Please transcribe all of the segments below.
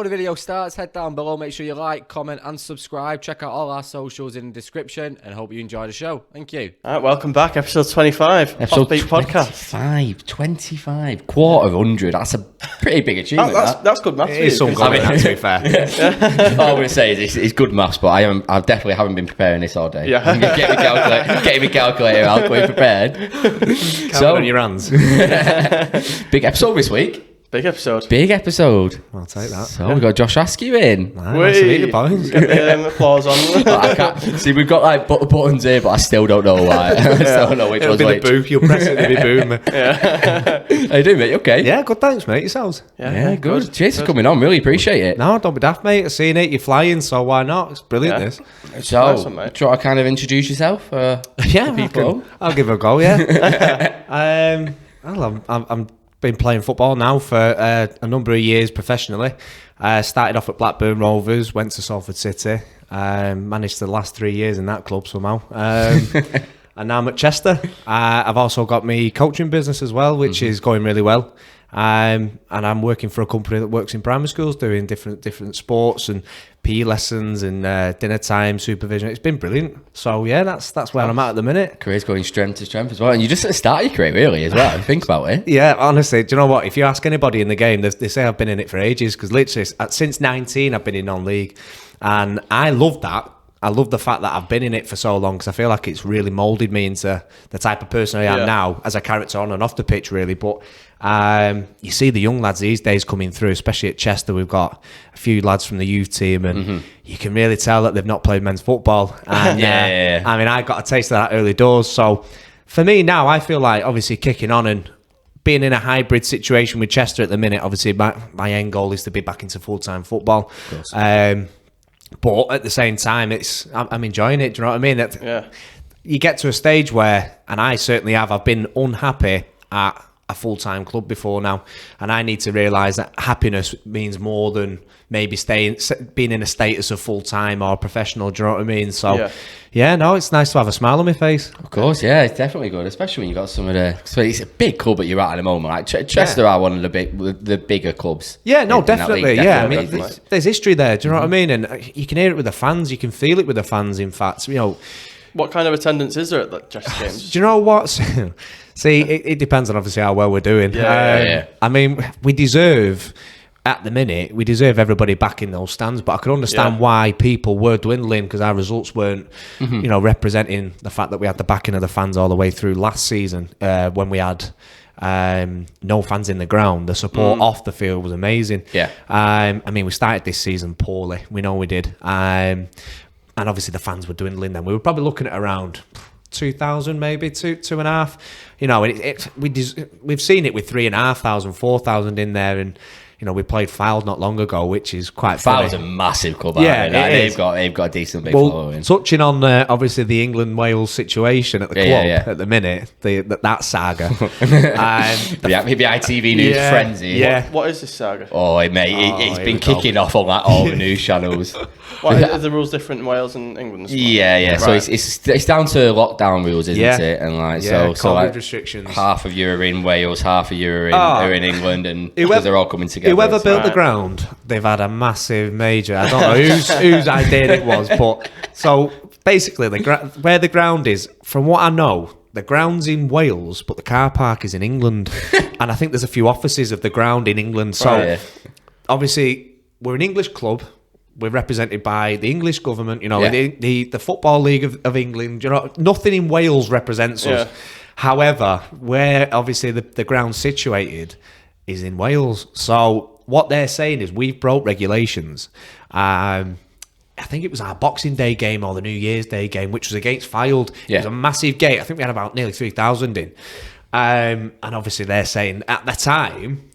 the video starts, head down below, make sure you like, comment and subscribe. Check out all our socials in the description and hope you enjoy the show. Thank you. All right, welcome back, episode 25. Episode Offbeat Podcast. 25, quarter of 100. That's a pretty big achievement. That's good maths. It is some good maths, to be fair. All I'm going to say is it's good maths, but I definitely haven't been preparing this all day. Yeah. Get me calculator out, going prepared. So on your hands. Big episode this week. Big episode. I'll take that. So we've got Josh Askew in. Nice to meet you, boys. Get the applause on. I can't, see, we've got like buttons here, but I still don't know why. I still don't know which It'll one's be which. the booth. You'll press it, it'll be boom. How you doing, mate? You okay? Yeah, good, thanks, mate. Yourselves? Yeah, good. Cheers for coming on. Really appreciate it. No, don't be daft, mate. I've seen it. You're flying, so why not? It's brilliant, this. So, Nice one, mate. do you want to kind of introduce yourself? Yeah, I'll give it a go, yeah. I'm been playing football now for a number of years professionally. Started off at Blackburn Rovers, went to Salford City, managed the last 3 years in that club somehow. And now I'm at Chester. I've also got my coaching business as well, which is going really well. And I'm working for a company that works in primary schools, doing different sports and PE lessons and dinner time supervision. It's been brilliant. So yeah, that's where I'm at the minute. Career's going strength to strength as well, and you just at the start of your career really as well. Think about it. Yeah, honestly, do you know what? If you ask anybody in the game, they say I've been in it for ages, because literally since 19 I've been in non-league, and I love that. I love the fact that I've been in it for so long, because I feel like it's really moulded me into the type of person I am now as a character on and off the pitch, really. But you see the young lads these days coming through, especially at Chester. We've got a few lads from the youth team, and you can really tell that they've not played men's football. And, I mean, I got a taste of that early doors. So for me now, I feel like obviously kicking on and being in a hybrid situation with Chester at the minute. Obviously, my end goal is to be back into full-time football. But at the same time, I'm enjoying it. Do you know what I mean? You get to a stage where, and I certainly have, I've been unhappy at a full-time club before now, and I need to realise that happiness means more than maybe being in a status of full-time or professional. Do you know what I mean? So it's nice to have a smile on my face. Of course, yeah, it's definitely good, especially when you've got some of the. So it's a big club that you're at the moment. Like Chester are one of the bigger clubs. Yeah, no, definitely. Yeah, I mean, definitely. there's history there. Do you know what I mean? And you can hear it with the fans. You can feel it with the fans. In fact, you know. What kind of attendance is there at the Chester games? Do you know what? See, it depends on obviously how well we're doing. I mean, at the minute, we deserve everybody back in those stands, but I can understand why people were dwindling, because our results weren't, representing the fact that we had the backing of the fans all the way through last season, when we had no fans in the ground. The support off the field was amazing. I mean, we started this season poorly. We know we did. And obviously the fans were dwindling then. We were probably looking at around 2,000, maybe 2,500. You know, we've seen it with 3,500, 4,000 in there, and you know, we played Fylde not long ago, which is quite funny. Fylde's a massive club. Yeah, they've got a decent big following. Touching on obviously the England-Wales situation at the club at the minute, that saga. The ITV News frenzy. Yeah. What is this saga? Oh, mate, it's been kicking off on all the news channels. Are the rules different in Wales and England? Yeah. Right. So it's down to lockdown rules, isn't it? And like so like restrictions. Half of you are in Wales, half of you are in England, and because they're all coming together. Whoever built the ground, they've had a massive major. I don't know whose idea it was, but so basically, where the ground is, from what I know, the ground's in Wales, but the car park is in England, and I think there's a few offices of the ground in England. So obviously, we're an English club. We're represented by the English government. You know, the Football League of England. You know, nothing in Wales represents us. However, where obviously the ground's situated is in Wales. So what they're saying is we've broke regulations. I think it was our Boxing Day game or the New Year's Day game, which was against Fylde. It was a massive gate. I think we had about nearly 3,000 in. And obviously they're saying at the time,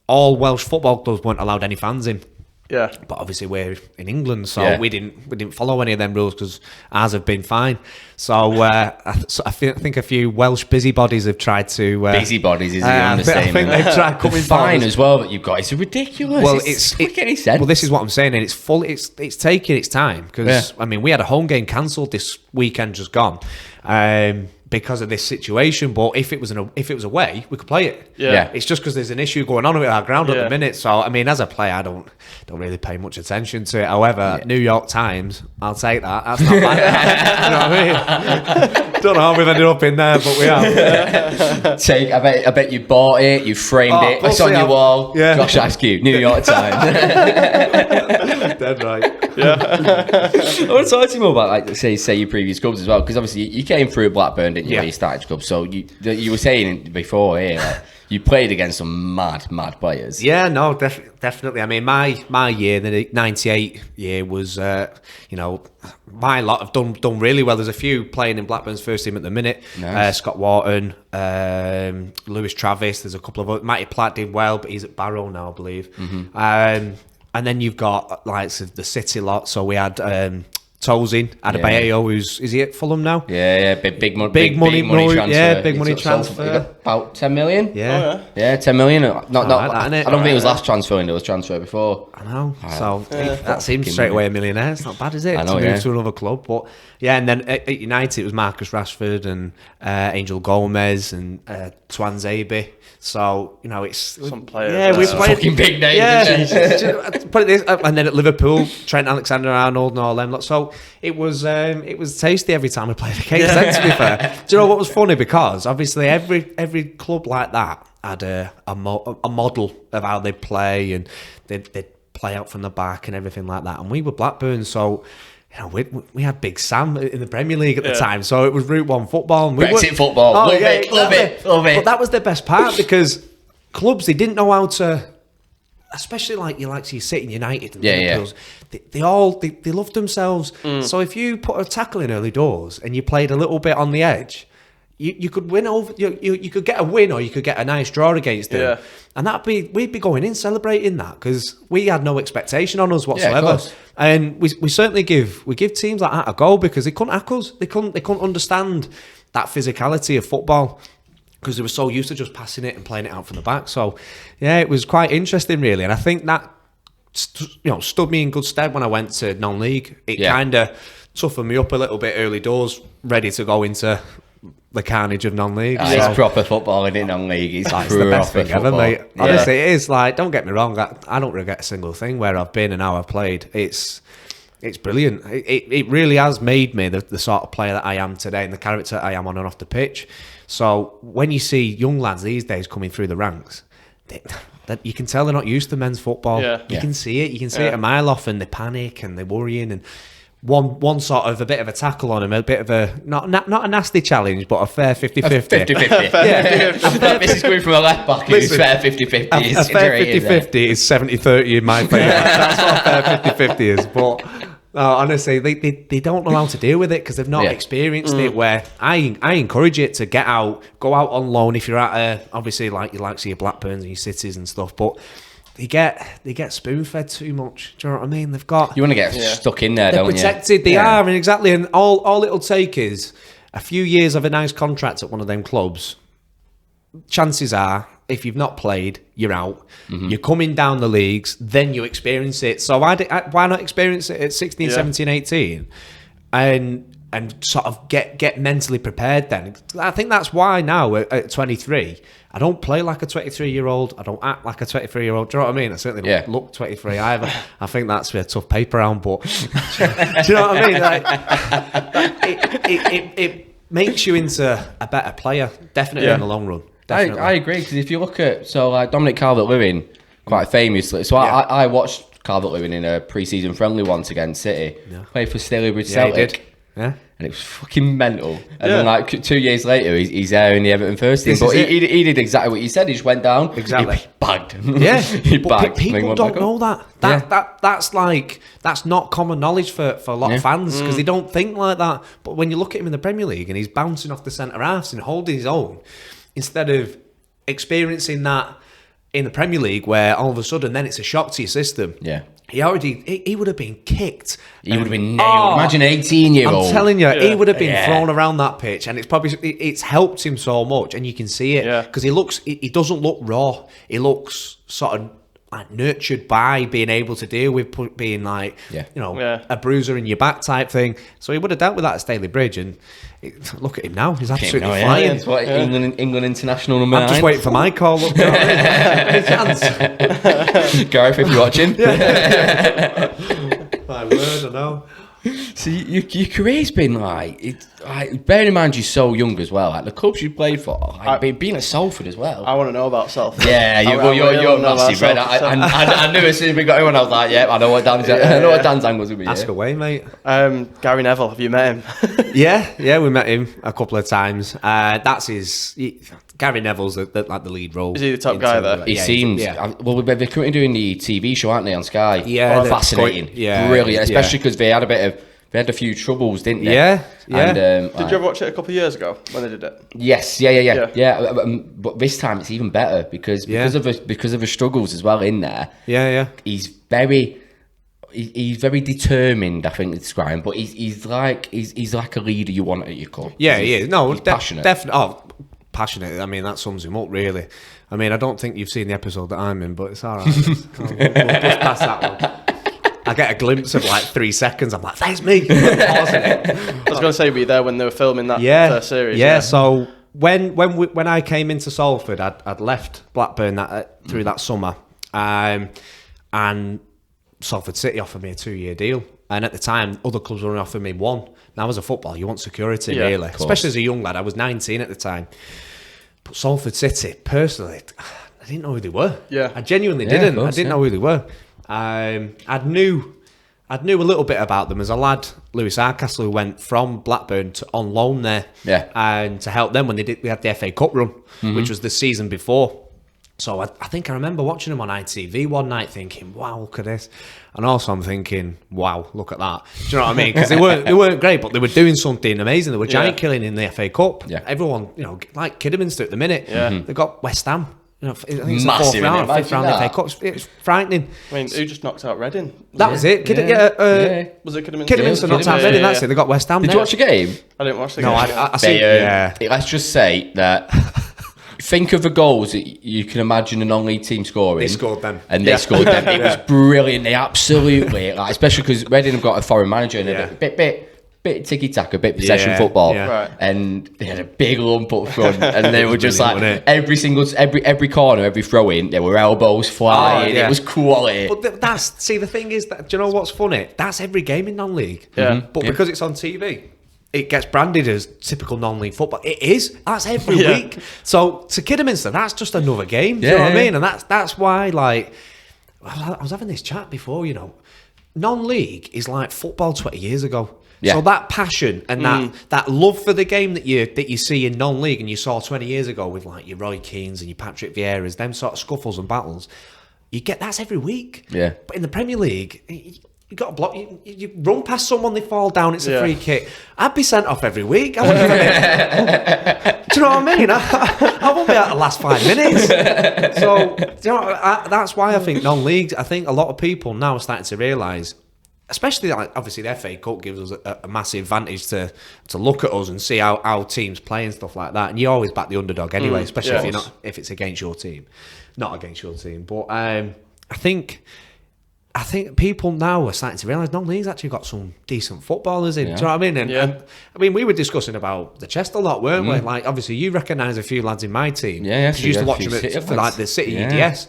all Welsh football clubs weren't allowed any fans in. Yeah, but obviously we're in England, so we didn't follow any of them rules, because ours have been fine. So I think a few Welsh busybodies have tried to. Busybodies is the understatement. I think they've tried coming fine as well that you've got. It's ridiculous. Well, it make any sense. Well, this is what I'm saying, and it's full. It's taking its time, because I mean, we had a home game cancelled this weekend just gone, because of this situation. But if it was away, we could play it. Yeah. It's just because there's an issue going on with our ground at the minute. So I mean, as a player, I don't really pay much attention to it. However, New York Times, I'll take that. That's not bad. You know what I mean? Don't know how we've ended up in there, but we have. I bet you bought it, you framed it, it's on your wall. Yeah. Josh Askew, New York Times. Dead right. I want to talk to you more about, like, say your previous clubs as well, because obviously you came through Blackburn, didn't you? Yeah. You started your club, so you were saying before here, like, you played against some mad players. Yeah, no, definitely. I mean, my year, the 98 year, was, my lot have done really well. There's a few playing in Blackburn's first team at the minute. Nice. Scott Wharton, Lewis Travis. There's a couple of others. Matty Platt did well, but he's at Barrow now, I believe. Mm-hmm. And then you've got likes of the City lot. So we had Toisin, Adarabioyo, is he at Fulham now? Yeah, big money transfer. Yeah, big money transfer. He got about 10 million. Yeah. Yeah, 10 million. I don't think it was last transfer window, it was transfer before. I know. So that seems straight away a millionaire. It's not bad, is it? I know, to move to another club. But yeah, and then at United it was Marcus Rashford and Angel Gomez and Twanzebe. So, it's some players. Yeah, we played fucking big names. Yeah, put it this, and then at Liverpool, Trent, Alexander, Arnold, and all them lot. So it was tasty every time we played against them. To be fair, do you know what was funny? Because obviously every club like that had a model of how they play, and they'd play out from the back and everything like that. And we were Blackburn, so. We had Big Sam in the Premier League at the time, so it was Route 1 football. And Brexit football. Love it. But that was the best part, because clubs, they didn't know how to, especially like you City and United and Liverpool's, they loved themselves. So if you put a tackle in early doors and you played a little bit on the edge, you could win over. You could get a win, or you could get a nice draw against them, and we'd be going in celebrating that, because we had no expectation on us whatsoever. And we certainly give teams like that a go, because they couldn't hack us. They couldn't understand that physicality of football, because they were so used to just passing it and playing it out from the back. So yeah, it was quite interesting, really, and I think that stood me in good stead when I went to non-league. It kind of toughened me up a little bit early doors, ready to go into the carnage of non-league. It's proper football, isn't it? Non-league, it's the best thing ever, mate. Honestly, it is. Like, don't get me wrong, I don't regret a single thing where I've been and how I've played. It's brilliant. It really has made me the sort of player that I am today, and the character I am on and off the pitch. So when you see young lads these days coming through the ranks, that you can tell they're not used to men's football. You can see it. You can see it a mile off, and they panic and they're worrying, and one sort of a bit of a tackle on him, a bit of a not a nasty challenge, but a fair 50-50. 50-50. This is going from a left back. It's fair 50-50. A fair 50-50 is 70-30 in my favour. That's what a fair 50-50 is. But honestly, they don't know how to deal with it, because they've not experienced it. Where I encourage it to get out, go out on loan if you're at obviously like you like to see your Blackburns and your Cities and stuff, but. They get spoon fed too much. Do you know what I mean? You want to get stuck in there, they're don't protected. you? They are, and exactly. And all it'll take is a few years of a nice contract at one of them clubs. Chances are, if you've not played, you're out. Mm-hmm. You're coming down the leagues, then you experience it. So why not experience it at 16, 17, 18? And sort of get mentally prepared then. I think that's why now at 23, I don't play like a 23-year-old. I don't act like a 23-year-old. Do you know what I mean? I certainly don't look 23 either. I think that's a tough paper round, but do you know what I mean? Like, it makes you into a better player, definitely in the long run. Definitely. I agree, because if you look at, Dominic Calvert-Lewin, quite famously, I watched Calvert-Lewin in a pre-season friendly once against City. Played for Stalybridge Celtic. He did. Yeah. And it was fucking mental. And then 2 years later, he's there in the Everton first team. But he did exactly what you said. He just went down. Exactly. He bagged. Yeah. He bagged. People don't know that. That's not common knowledge for a lot of fans, because they don't think like that. But when you look at him in the Premier League and he's bouncing off the centre halves and holding his own, instead of experiencing that in the Premier League, where all of a sudden then it's a shock to your system. Yeah. He would have been kicked. He would have been nailed. Imagine an 18-year-old. I'm telling you, he would have been thrown around that pitch, and it's helped him so much, and you can see it, because he doesn't look raw. He looks sort of like nurtured by being able to deal with being like, a bruiser in your back type thing. So he would have dealt with that at Staley Bridge, and look at him now. He's absolutely flying. It's what England international number 9. I'm just waiting for my call. Look, chance. Gareth, if you're watching. My word, I know. So your career's been like, bearing in mind you're so young as well, like the clubs you played for, being at Salford as well. I want to know about Salford. Yeah, you're massive, Red. I knew as soon as we got him, I was like, yeah, I know what Dan's angles will be. Ask away, mate. Gary Neville, have you met him? yeah, we met him a couple of times. That's Gary Neville's the lead role. Is he the top guy there? He seems. Yeah. Well, they're currently doing the TV show, aren't they, on Sky? Yeah, fascinating. Brilliant, especially because they had a few troubles, didn't they? Yeah. And, did you ever watch it a couple of years ago when they did it? Yes, yeah. But this time it's even better because of the struggles as well in there. Yeah. He's very determined, I think to describe him, but he's like a leader you want at your club. Yeah, he is. No, he's passionate. Definitely. Oh, passionate. I mean, that sums him up, really. I mean, I don't think you've seen the episode that I'm in, but it's all right. We'll push past that one. I get a glimpse of like 3 seconds. I'm like, there's me. I was going to say, were you there when they were filming that first series? Yeah. So when I came into Salford, I'd left Blackburn through that summer, and Salford City offered me a 2-year deal. And at the time, other clubs were offering me 1. Now, as a footballer, you want security, really. Especially as a young lad. I was 19 at the time. But Salford City, personally, I didn't know who they were. Yeah. I genuinely didn't. I didn't know who they were. I knew a little bit about them as a lad. Lewis Hardcastle, who went from Blackburn on loan there, and to help them when we had the FA Cup run, which was the season before. So I think I remember watching them on ITV one night, thinking, "Wow, look at this," and also I'm thinking, "Wow, look at that." Do you know what I mean? Because they weren't great, but they were doing something amazing. They were giant killing in the FA Cup. Yeah. Everyone, like Kidderminster at the minute. Yeah. They got West Ham. I think it's massive, the 4th round, 5th round FA Cup. It's frightening. I mean, who just knocked out Reading? That was it. Was it Kidderminster? Kidderminster knocked out Reading. That's it. They got West Ham. Did you watch the game? I didn't watch the game. No, I see. Let's just say that. Think of the goals that you can imagine a non-league team scoring. They scored them. And they scored them. It was brilliant. They absolutely, especially because Reading have got a foreign manager and a bit tiki-taka, bit possession football. Yeah. Right. And they had a big lump up front. And they were just like, every corner, every throw-in, there were elbows flying. It was quality. But the thing is, that do you know what's funny? That's every game in non-league. Yeah. But because it's on TV, it gets branded as typical non-league football. It is. That's every week. So to Kidderminster, that's just another game. Do you know what I mean? And that's why, like, I was having this chat before, non-league is like football 20 years ago. Yeah. So that passion and that love for the game that you see in non-league and you saw 20 years ago with like your Roy Keanes and your Patrick Vieiras, them sort of scuffles and battles, that's every week. Yeah. But in the Premier League, you got a block. You run past someone, they fall down. It's a free kick. I'd be sent off every week. I wouldn't even, do you know what I mean? I won't be out the last 5 minutes. So that's why I think non-league. I think a lot of people now are starting to realise, especially obviously the FA Cup gives us a massive advantage to look at us and see how teams play and stuff like that. And you always back the underdog anyway, especially if it's against your team, not against your team. But I think people now are starting to realise non-league's actually got some decent footballers in. Do you know what I mean? And I mean, we were discussing about the Chester lot, weren't we? Like, obviously, you recognise a few lads in my team. Yeah. So you used to watch them for like the City UDS.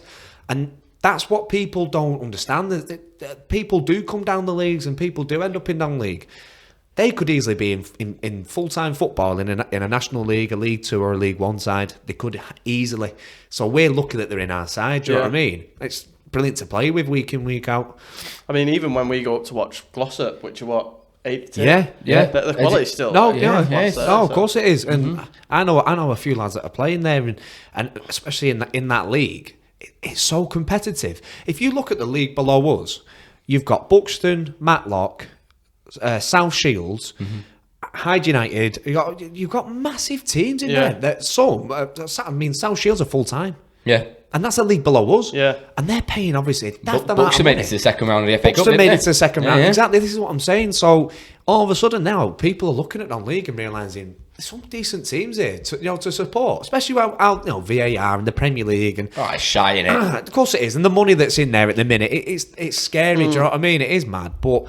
And that's what people don't understand. That people do come down the leagues and people do end up in non-league. They could easily be in full-time football in a National League, a League 2 or a League 1 side. They could easily. So we're lucky that they're in our side. Do you know what I mean? It's brilliant to play with week in, week out. I mean, even when we go up to watch Glossop, which are what, 8 to 10? Yeah. The quality's still. Of course it is. And I know a few lads that are playing there, and especially in that league, it's so competitive. If you look at the league below us, you've got Buxton, Matlock, South Shields, Hyde United. You've got massive teams in there. That South Shields are full time. Yeah. And that's a league below us. Yeah. And they're paying, obviously, Buxton made it to the second round of the FA Cup. Buxton made it to the second round. Exactly. This is what I'm saying. So all of a sudden now, people are looking at non-league and realising, some decent teams here to support, especially how VAR and the Premier League and it's shy, innit? of course it is, and the money that's in there at the minute, it's scary. Do you know what I mean? It is mad, but.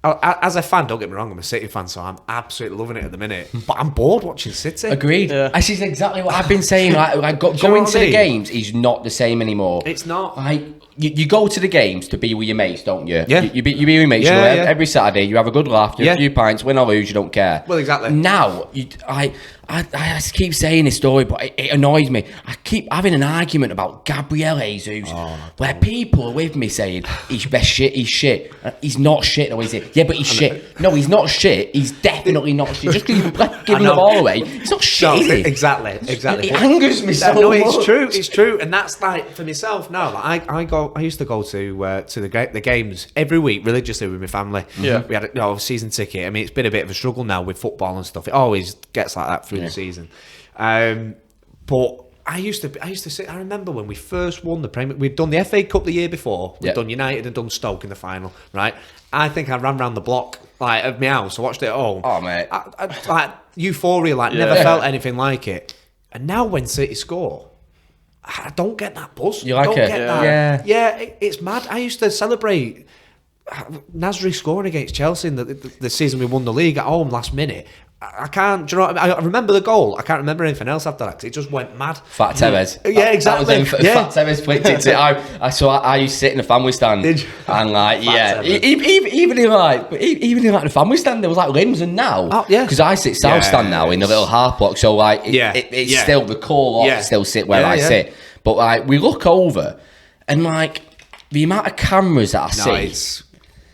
As a fan, don't get me wrong, I'm a City fan, so I'm absolutely loving it at the minute. But I'm bored watching City. Agreed. Yeah. This is exactly what I've been saying. Going to the games is not the same anymore. It's not. You go to the games to be with your mates, don't you? Yeah. You be with your mates. Every Saturday, you have a good laugh, you have a few pints, win or lose, you don't care. Well, exactly. Now, I keep saying this story, but it annoys me. I keep having an argument about Gabriel Jesus, where people are with me saying he's best shit, he's shit. He's not shit, though, is he? Yeah, but he's shit. No, he's not shit. He's definitely not shit. Just because he's giving the ball away, he's not shit, is he? Exactly. It angers me so much. No, it's true, and that's like for myself now. Like I used to go to the games every week religiously with my family. Yeah, we had a season ticket. I mean, it's been a bit of a struggle now with football and stuff. It always gets like that through the season. But I used to sit. I remember when we first won the Premier. We'd done the FA Cup the year before. We'd done United and done Stoke in the final. Right. I think I ran round the block of my house. I watched it at home. Oh mate, like euphoria. Never felt anything like it. And now when City score, I don't get that buzz. You like don't it? Get that. Yeah. It's mad. I used to celebrate Nasri scoring against Chelsea in the season we won the league at home last minute. I can't. Do you know what I mean? I remember the goal. I can't remember anything else after that because it just went mad. Fat Tevez. Yeah, exactly. Fat Tevez flicked it. I used to sit in the family stand. Did you? And even in the family stand, there was like limbs. And now, because I sit south stand now in the little half block, so it's still the core lot still sit where I sit. But we look over, and the amount of cameras that I see,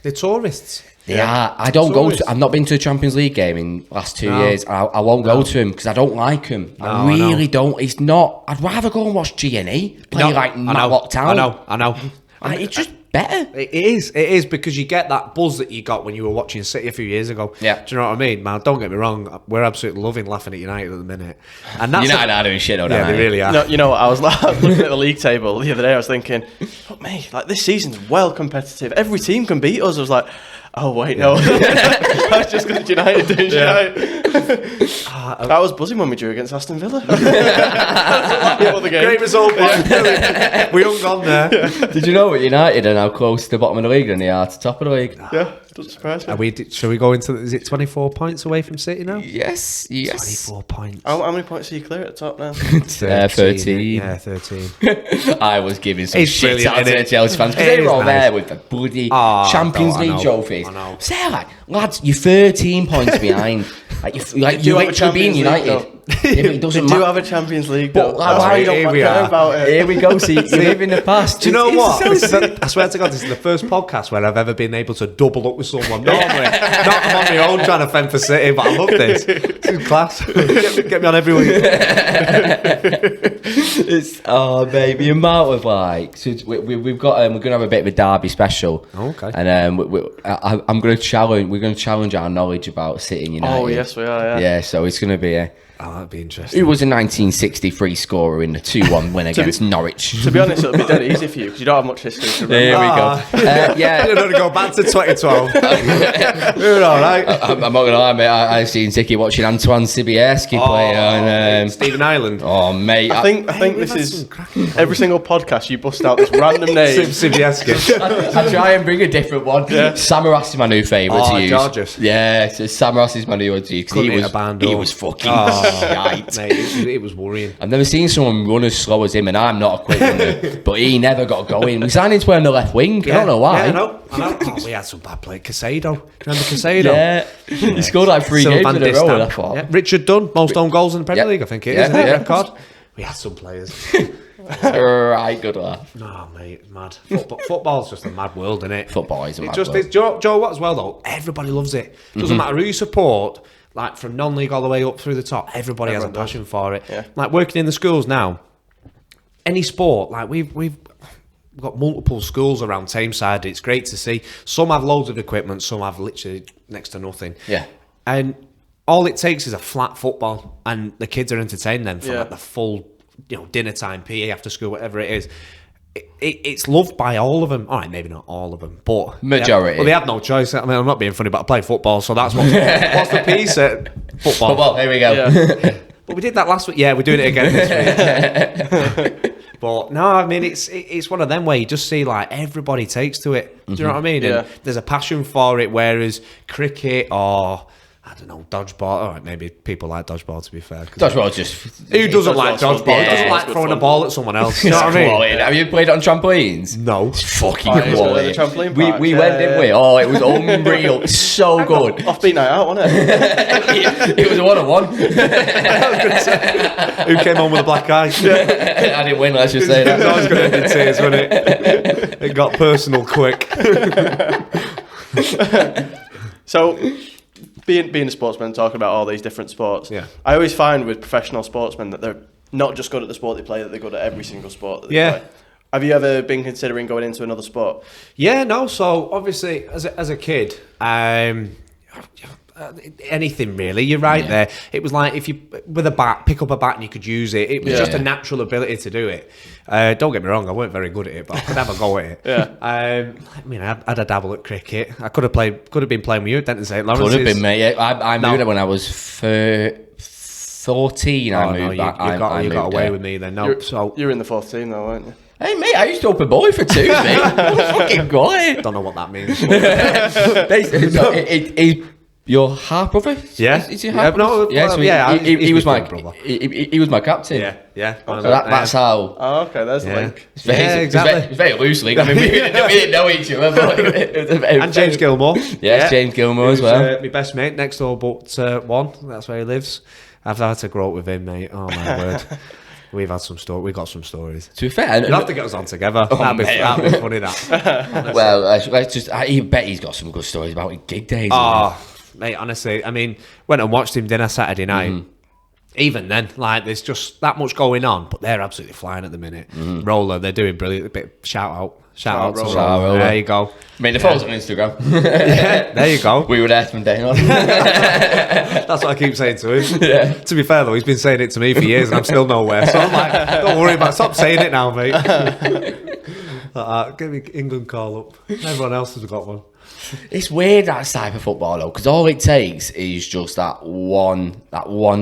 they're tourists. Yeah, I don't go to. I've not been to a Champions League game in the last 2 years. I won't go to them because I don't like them. I really don't. It's not. I'd rather go and watch GNE play Matlock Town. I know. It's just better. It is because you get that buzz that you got when you were watching City a few years ago. Yeah. Do you know what I mean, man? Don't get me wrong. We're absolutely loving laughing at United at the minute. And that's United are doing shit, they really are. No, you know what? I was looking at the league table the other day. I was thinking, mate, this season's well competitive. Every team can beat us. I was like, oh wait, no. That's just because United doing shit. I was buzzing when we drew against Aston Villa. Great result, man. We haven't gone there. Did you know that United are now close to the bottom of the league than they are to the top of the league? Yeah, doesn't surprise me. Shall we go into? Is it 24 points away from City now? Yes. 24 points. How many points are you clear at the top now? 13. Yeah, 13. I was giving some shit out to the Chelsea fans because they were all there with the bloody Champions League trophies. So lads, you're 13 points behind. You're literally being United. It doesn't matter. You do have a Champions League, though. Here we are. About it. Here we go. See, you live in the past. Do you know what? I swear to God, this is the first podcast where I've ever been able to double up with someone. Normally, I'm on my own trying to fend for City, but I love this. This is class. Get me on every week. It's baby, amount of so we've got we're gonna have a bit of a derby special. Okay. And I'm gonna challenge. We're gonna challenge our knowledge about City and United. Oh yes, we are. Yeah. Yeah. So it's gonna be that'd be interesting. Who was a 1963 scorer in the 2-1 win against Norwich? To be honest, it'll be dead easy for you because you don't have much history to remember. There we go. You're going to go back to 2012. We're all right. I'm not going to lie, mate. I've seen Tiki watching Antoine Sibierski play on Stephen Island. Oh, mate. I think this is every single podcast you bust out this random name. Sibierski. I try and bring a different one. Yeah. Samaras is my new favourite to use. Georges. Yeah, so Samaras is my new one to use because he was fucking shite. Mate, it was worrying. I've never seen someone run as slow as him, and I'm not a quick runner, but he never got going. We signed him to play on the left wing. I don't know why. Yeah, I know. Oh, we had some bad play. Casado. Remember Casado? Yeah. He scored like 3 games in a row, I thought. Yeah. Richard Dunn, most own goals in the Premier League, I think it is, isn't it? Record. We had some players. Right, good laugh. No, mate, mad. Football's just a mad world, isn't it? Football is a mad world. Is. Joe, what as well, though? Everybody loves it. Doesn't matter who you support. Like from non-league all the way up through the top, everybody has a passion for it. Yeah. Like working in the schools now, any sport, like we've got multiple schools around Tameside. It's great to see. Some have loads of equipment, some have literally next to nothing. Yeah. And all it takes is a flat football, and the kids are entertained then for like the full, dinner time, PE after school, whatever it is. it's loved by all of them. All right, maybe not all of them, but majority. They have no choice. I mean, I'm not being funny, but I play football, so that's what's the piece at football. Football, here we go. Yeah. But we did that last week. Yeah, we're doing it again this week. But no, I mean, it's one of them where you just see like everybody takes to it. Do you know what I mean? Yeah. And there's a passion for it, whereas cricket or I don't know, dodgeball. All right, maybe people like dodgeball, to be fair. Dodgeball just... Who doesn't like Dodgeball's dodgeball? fun. Who doesn't Yeah, like it's throwing good a ball at someone else? You know what I mean? Have you played it on trampolines? No. It's fucking Oh, it was quality. the trampoline We park, went, didn't we? Oh, it was unreal. So good. Offbeat night out, wasn't it? It was a 1-on-1. Who came on with a black eye? I didn't win, let's just say It was that. always going to end in tears, wasn't it? It got personal quick. So, being a sportsman, talking about all these different sports, Yeah. I always find with professional sportsmen that they're not just good at the sport they play, that they're good at every single sport that they Yeah. play. Have you ever been considering going into another sport? Yeah, no. So obviously, as a kid, anything really. You're right there. It was like if you with a bat, pick up a bat and you could use it. It was just a natural ability to do it. Don't get me wrong, I weren't very good at it, but I could have a go at it. Yeah. I mean, I had a dabble at cricket. I could have been playing with you at Denton St Lawrence. Could have been, mate. Yeah, I moved it when I was 14. I moved you back. got away with me then. No, You're in the fourth team though, weren't you? Hey, mate, I used to open boy for 2, mate. What a fucking guy. don't know what that means. Basically, so your half brother? Yeah. Is he half brother? Yeah, So he was my brother. He was my captain. Yeah. So that's how. Oh, okay, there's the link. It's very, exactly. It's very loose link. I mean, we didn't know each other. But And James Gilmore. Yes, James Gilmore as well. My best mate next door, but one. That's where he lives. I've had to grow up with him, mate. Oh my word. We've got some stories. To be fair, You'll have to get us on together. That'd be funny. That. Well, let's just. I bet he's got some good stories about gig days. Oh, mate, honestly, I mean, went and watched him dinner Saturday night. Even then, like, there's just that much going on, but they're absolutely flying at the minute. Roller, they're doing brilliant. A bit shout out to Roller. There you go. I mean, the photos on Instagram. Yeah, there you go. We were there from day on. That's what I keep saying to him. Yeah. To be fair though, he's been saying it to me for years, and I'm still nowhere. So I'm like, don't worry about. Stop saying it now, mate. Give me England call up. Everyone else has got one. It's weird, that type of football though, because all it takes is just that one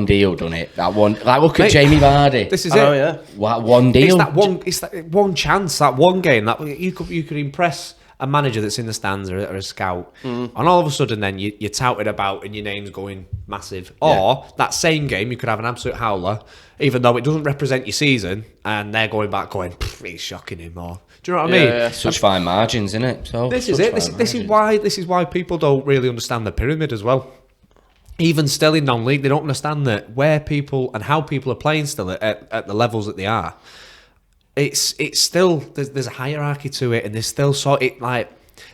deal, doesn't it? That one, like look at Jamie Vardy. This is it. Oh yeah. That one deal. It's that one chance, that one game that you could impress a manager that's in the stands or a scout, and all of a sudden then you're touted about and your name's going massive. Or that same game you could have an absolute howler, even though it doesn't represent your season, and they're going back going, he's shocking him. Or do you know what I mean? Yeah. Such fine margins, isn't it? So This is it. This is why people don't really understand the pyramid as well. Even still in non-league, they don't understand that where people and how people are playing still at the levels that they are. It's still there's a hierarchy to it, and there's still there's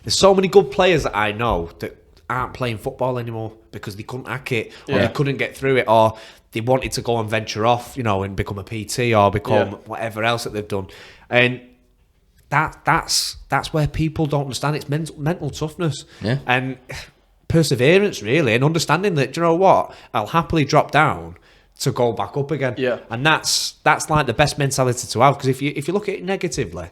so many good players that I know that aren't playing football anymore because they couldn't hack it, or they couldn't get through it, or they wanted to go and venture off, and become a PT or become whatever else that they've done, and that's where people don't understand. It's mental toughness and perseverance, really, and understanding that, do you know what, I'll happily drop down to go back up again. Yeah. And that's like the best mentality to have, because if you look at it negatively,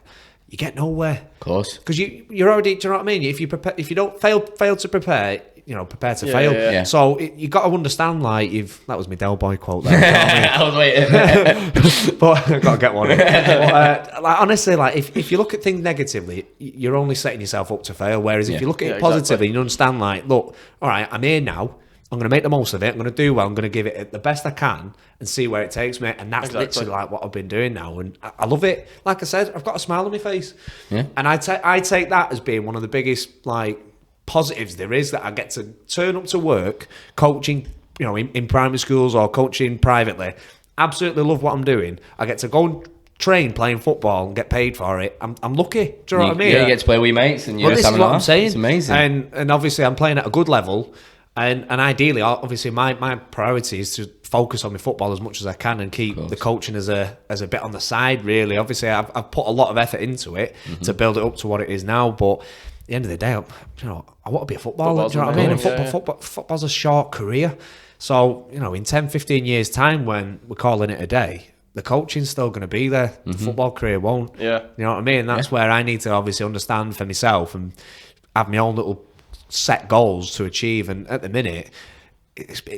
you get nowhere. Of course. Because you're already, do you know what I mean? If you don't fail to prepare, prepare to fail. Yeah. So you got to understand, like, that was my Del Boy quote there. You know what I mean? I was waiting. But I've got to get one in. But, honestly, like, if you look at things negatively, you're only setting yourself up to fail. Whereas if you look at it positively, you understand, like, look, all right, I'm here now. I'm going to make the most of it. I'm going to do well. I'm going to give it the best I can and see where it takes me. And that's literally like what I've been doing now. And I love it. Like I said, I've got a smile on my face. Yeah. And I take that as being one of the biggest, like, positives there is, that I get to turn up to work coaching, in primary schools or coaching privately. Absolutely love what I'm doing. I get to go and train playing football and get paid for it. I'm lucky. Do you know what I mean? Yeah, you get to play with your mates and you're this is what I'm saying. It's amazing. And obviously I'm playing at a good level. And ideally, obviously, my priority is to focus on my football as much as I can and keep the coaching as a bit on the side, really. Obviously, I've put a lot of effort into it to build it up to what it is now. But at the end of the day, I want to be a footballer. Do you know what I mean? And football's a short career. So, in 10, 15 years' time, when we're calling it a day, the coaching's still going to be there. The football career won't. Yeah. You know what I mean? That's where I need to obviously understand for myself and have my own little set goals to achieve. And at the minute,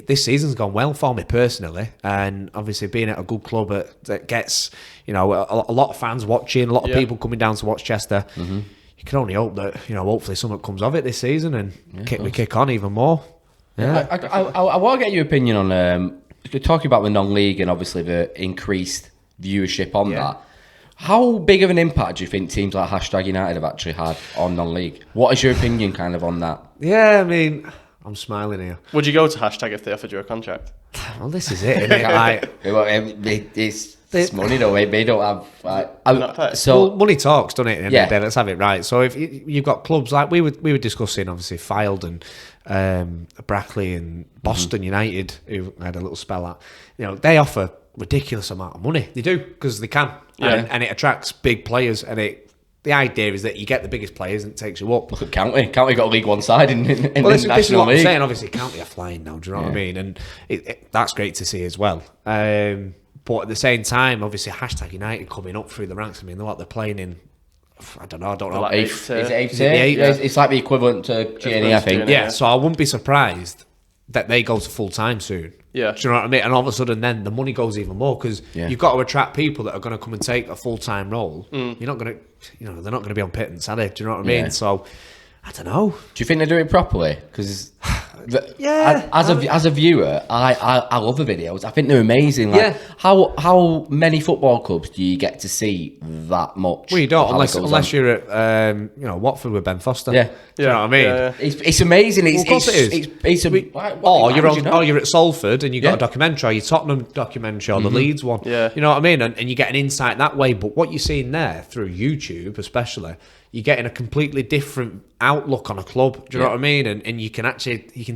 this season's gone well for me personally, and obviously being at a good club that gets, you know, a lot of fans watching, a lot of people coming down to watch Chester. You can only hope that, you know, hopefully something comes of it this season and we kick on even more. Yeah, I want to get your opinion on talking about the non-league and obviously the increased viewership on that. How big of an impact do you think teams like #United have actually had on non-league? What is your opinion kind of on that? Yeah, I mean, I'm smiling here. Would you go to # if they offered you a contract? Well, this is it, isn't it? It's money though. They don't have. Well, money talks, doesn't it? Yeah. Let's have it right. So if you've got clubs like we were discussing, obviously Fylde and Brackley and Boston United, who had a little spell at, you know, they offer ridiculous amount of money. They do because they can, and it attracts big players. And the idea is that you get the biggest players and it takes you up. Look at County. County got League One side in the this is National what League. I'm saying. Obviously, County are flying now. Do you know what I mean? And that's great to see as well. But at the same time, obviously, #United coming up through the ranks. I mean, they're playing in, I don't know. Like Eighth. Is it eighth? Yeah. It's like the equivalent to G&E, I think. Yeah, so I wouldn't be surprised that they go to full time soon. Yeah. Do you know what I mean? And all of a sudden, then the money goes even more because you've got to attract people that are going to come and take a full time role. You're not going to, you know, they're not going to be on pittance, are they? Do you know what I mean? So, I don't know. Do you think they do it properly? Because Yeah. as a viewer, I love the videos. I think they're amazing. Like, how many football clubs do you get to see that much? Well, you don't of how it unless goes on? you're at you know, Watford with Ben Foster. Yeah. Do you know what I mean? Yeah. It's amazing. It's, Of course it is. It's You're at Salford and you've got Yeah. a documentary, or your Tottenham documentary, or the Leeds one. Yeah. You know what I mean? And you get an insight that way. But what you're seeing there through YouTube, especially, you're getting a completely different outlook on a club. Do you know what I mean? And you can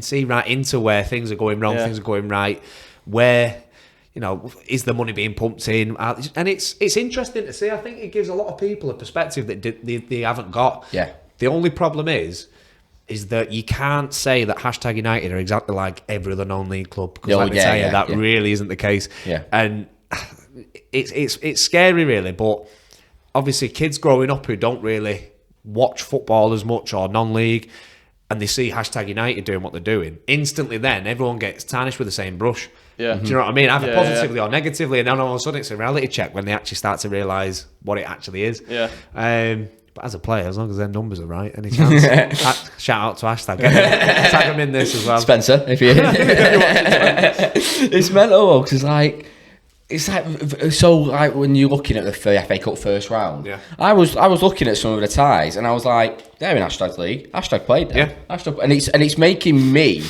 see right into where things are going wrong, things are going right, where, you know, is the money being pumped in? And it's interesting to see. I think it gives a lot of people a perspective that they haven't got. Yeah. The only problem is that you can't say that #United are exactly like every other non-league club, because let me tell you, that really isn't the case. Yeah. And it's scary, really. But obviously, kids growing up who don't really watch football as much or non-league, and they see #United doing what they're doing, instantly then everyone gets tarnished with the same brush. Yeah. Do you know what I mean? Either Yeah, positively or negatively, and then all of a sudden it's a reality check when they actually start to realise what it actually is. Yeah. But as a player, as long as their numbers are right, any chance? Shout out to #. Tag them in this as well. Spencer, if you it's mental because it's like so like when you're looking at the FA Cup first round. Yeah. I was looking at some of the ties and I was like, they're in #League. #played there. Yeah. And it's making me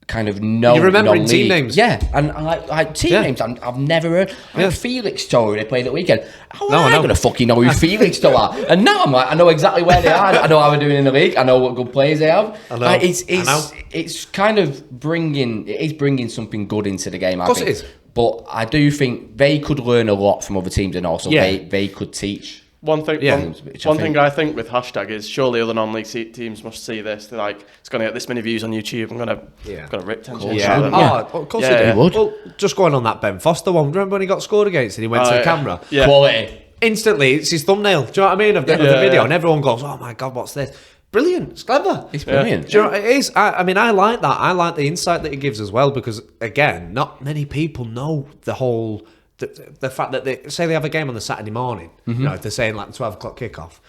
kind of know. You're remembering non-league. team names. Yeah, and like team names I've never heard. Like Felix Tower, they played at the weekend. How am I going to fucking know who Felix Tower are? And now I'm like, I know exactly where they are. I know how they're doing in the league. I know what good players they have. I know. Like, it's kind of bringing something good into the game. Of course I think. it is. But I do think they could learn a lot from other teams, and also they could teach. One thing, Yeah. one thing I think with # is surely other non-league teams must see this. They're like, it's going to get this many views on YouTube. I'm going to rip 10 shares out of them. Of course Yeah. they do. Well, just going on that Ben Foster one. Remember when he got scored against and he went to the camera? Yeah. Quality. Instantly, it's his thumbnail. Do you know what I mean? Of the video, and everyone goes, "Oh my god, what's this?" Brilliant. It's clever. It's brilliant. Do you know what it is? I mean, I like that. I like the insight that it gives as well, because again, not many people know the whole. The fact that they say they have a game on the Saturday morning, you know, if they're saying like 12 o'clock kickoff,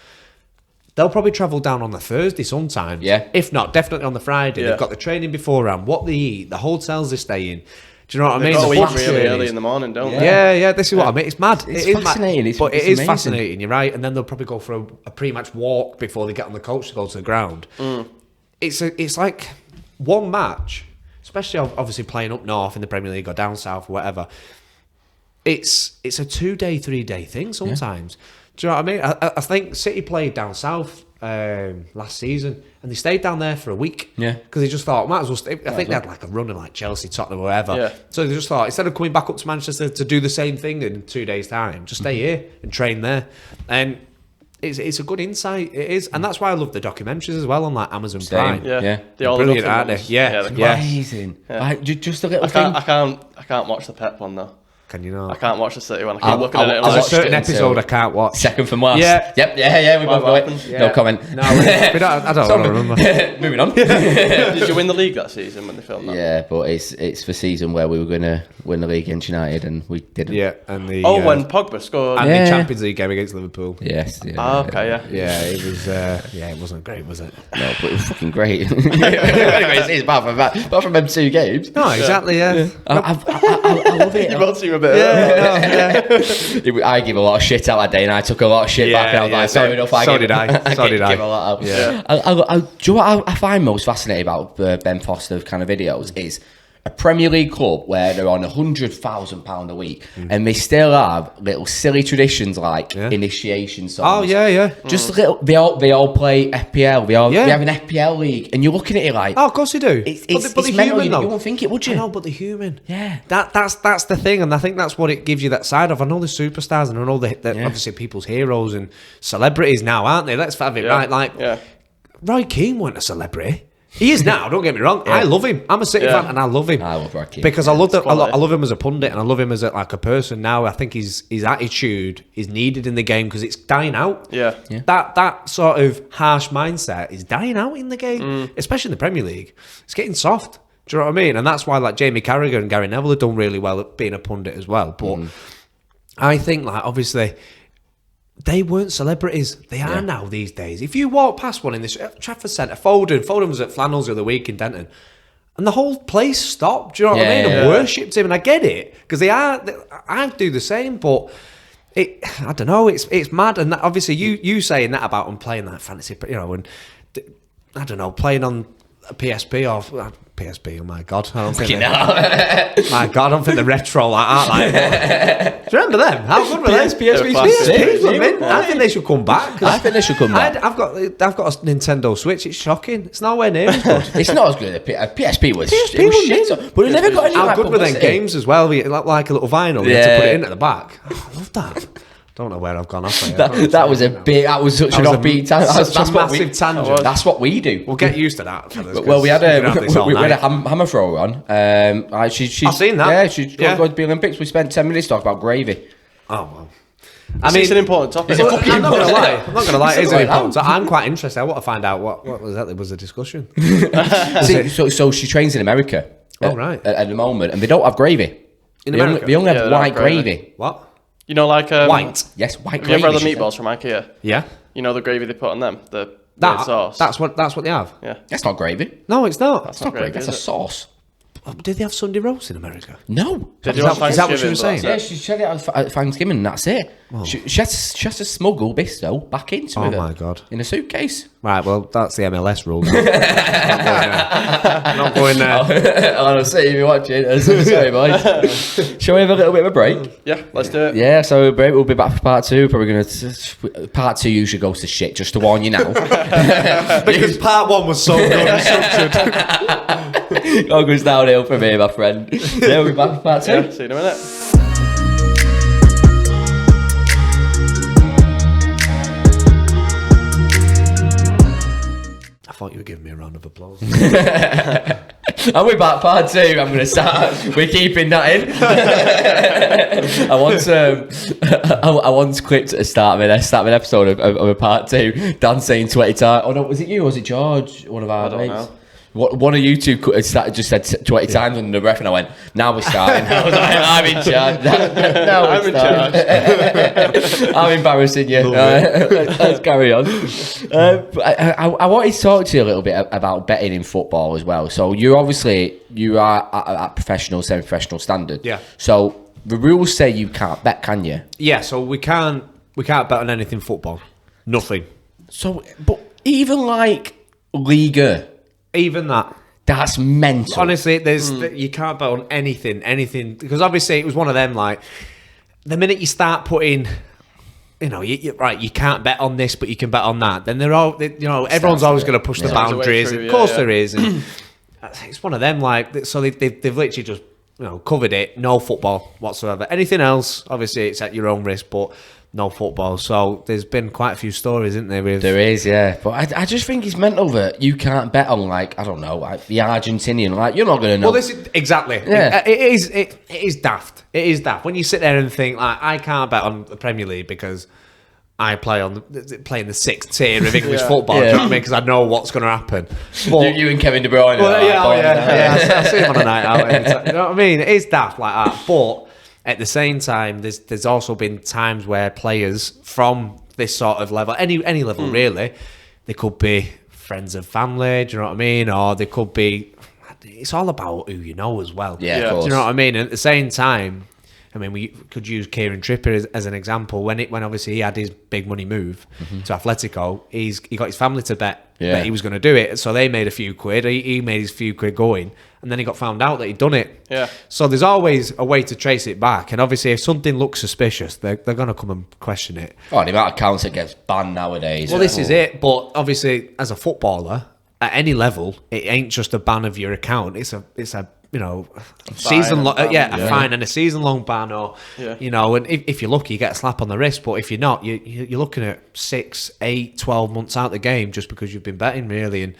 they'll probably travel down on the Thursday sometimes. Yeah. If not, definitely on the Friday. Yeah. They've got the training beforehand, what they eat, the hotels they stay in. Do you know what I They've mean? got to The eat flash really early journeys. in the morning, don't they? Yeah, this is what I mean. It's mad. It's It is fascinating. Mad. But It's it is amazing. fascinating, you're right. And then they'll probably go for a pre-match walk before they get on the coach to go to the ground. It's like one match, especially obviously playing up north in the Premier League or down south or whatever. It's a 2-day, 3-day thing sometimes. Do you know what I mean? I think City played down south last season, and they stayed down there for a week. Yeah. Because they just thought, might as well stay. I think they had like a run in like Chelsea, Tottenham, wherever. Yeah. So they just thought, instead of coming back up to Manchester to do the same thing in 2 days' time, just stay here and train there. And it's a good insight. It is, and that's why I love the documentaries as well on like Amazon Prime. Yeah. They're all the brilliant, nothing aren't they? ones. Yeah. they're Yeah. Amazing. Like, just a little I thing. can't watch the Pep one though. Can you not? I can't watch the City one. I keep looking at it. There's a Like, certain episode I can't watch. Second from last. Yeah. Yep. Yeah. We both know it. Yeah. No comment. No, I don't remember. Moving on. did you win the league that season when they filmed that? Yeah, but it's the season where we were going to win the league against United and we didn't. Yeah, and the when Pogba scored. and Yeah. the Champions League game against Liverpool. Yes. Yeah. Oh, okay, yeah. Yeah, it was. It wasn't great, was it? No, but it was fucking great. Anyways, it's apart from them 2 games. No, exactly. Yeah. I love it. You both seem a bit. I give a lot of shit out that day, and I took a lot of shit back. And I was like, fair enough. So did I. Give a lot out. Yeah. Do you know what I find most fascinating about Ben Foster kind of videos is a Premier League club where they're on £100,000 a week, and they still have little silly traditions like initiation songs. Oh yeah. Just little. They all play FPL. They have an FPL league, and you're looking at it like, Oh, of course they do. it's but they're mental. human, though. You won't think it, would you? I know, but they're human. Yeah. That's the thing, and I think that's what it gives you that side of. I know the superstars, and I know the obviously people's heroes and celebrities now, aren't they? Let's have it right. Like Roy Keane wasn't a celebrity. He is now. Don't get me wrong. I love him. I'm a City fan, and I love him. I love Roy Keane. Because I love him as a pundit, and I love him as a person. Now I think his attitude is needed in the game because it's dying out. Yeah. That sort of harsh mindset is dying out in the game, especially in the Premier League. It's getting soft. Do you know what I mean? And that's why like Jamie Carragher and Gary Neville have done really well at being a pundit as well. But I think like obviously they weren't celebrities. They are now these days. If you walk past one in this Trafford Centre, Foden was at Flannels the other week in Denton, and the whole place stopped. Do you know what I mean? And worshipped him, and I get it because I do the same, but I don't know. It's mad, and that, obviously you saying that about them playing that fantasy, and I don't know, playing on a PSP or. PSP, oh my god! I don't think my god, I don't think they're retro like that. Do you remember them? How good were they? PSP. I think they should come back. I think they should come back. I've got a Nintendo Switch. It's shocking. It's nowhere near as good. It's not as good as PSP was. It was shit, but it never got any. How good were them games as well? Like a little vinyl. You had to put it in at the back. I love that. Don't know where I've gone off. That was such an offbeat tangent. That's massive tangent. That's what we do. We'll get used to that. Well, we had a hammer thrower on. I've seen that. Yeah, she's going to the Olympics. We spent 10 minutes talking about gravy. Oh well. I mean, it's an important topic. I'm not going to lie. It is important. So I'm quite interested. I want to find out what was the discussion. So she trains in America. Oh right. At the moment, and they don't have gravy. In America, they only have white gravy. What? You know, like white. Yes, white have gravy. You ever had the meatballs from IKEA? Yeah. You know the gravy they put on them, the red sauce. That's what they have. Yeah. That's not gravy. No, it's not. That's not gravy. That's a sauce. Did they have Sunday roast in America? No. Is that what she was saying? Yeah, she said it at Thanksgiving, and that's it. Oh. She has to smuggle this though back into it. Oh my god! In a suitcase. Right. Well, that's the MLS rules. Not going there. I'll see if you're watching. Sorry, boys. Shall we have a little bit of a break? Yeah, let's do it. Yeah, so break. We'll be back for part 2. Probably going to part 2 usually goes to shit. Just to warn you now. Because part 1 was so good and structured. All goes downhill for me, my friend. Yeah, we'll be back for part 2. Yeah, see you in a minute. I thought you were giving me a round of applause. And we're back, part 2. I'm going to start. We're keeping that in. I once clipped at the start of an episode of a part 2. Dan saying 20 times. Oh no, was it you or was it George? One of our mates. Know. One of you two just said 20 times under the ref, and I went, now we're starting. I was like, I'm in charge. Now I'm in charge. I'm embarrassing you. Let's carry on. I wanted to talk to you a little bit about betting in football as well. So you are at professional, semi-professional standard. Yeah. So the rules say you can't bet, can you? Yeah. So we can't bet on anything football. Nothing. So, but even like Liga. Even that. That's mental. Honestly, you can't bet on anything. Because obviously it was one of them, like, the minute you start putting, you can't bet on this, but you can bet on that, then everyone's always going to push the boundaries. Of course there is. And it's one of them, like, so they've literally just, covered it. No football whatsoever. Anything else, obviously, it's at your own risk, but no football. So there's been quite a few stories, isn't there? There is, yeah. But I just think it's mental that you can't bet on, like, I don't know, like the Argentinian. Like, you're not going to know. Well, this is exactly. Yeah. It is daft. It is daft when you sit there and think like, I can't bet on the Premier League because I play in the sixth tier of English football. Do you know what I mean? Because I know what's going to happen. But, you and Kevin De Bruyne. Well, I see him on a night out. Every time. You know what I mean? It is daft like that. But at the same time, there's also been times where players from this sort of level, any level really, they could be friends of family. Do you know what I mean? Or they could be. It's all about who you know as well. Yeah, of course. Do you know what I mean? And at the same time, I mean, we could use Kieran Trippier as an example. When obviously he had his big money move to Atletico, he got his family to bet that he was going to do it. So they made a few quid. He made his few quid going, and then he got found out that he'd done it. Yeah. So there's always a way to trace it back. And obviously, if something looks suspicious, they're going to come and question it. Oh, the amount of accounts that gets banned nowadays. Well, this is it. But obviously, as a footballer, at any level, it ain't just a ban of your account. It's a season fine and a season long ban, or and if you're lucky you get a slap on the wrist, but if you're not, you're looking at 6, 8, 12 months out of the game just because you've been betting really, and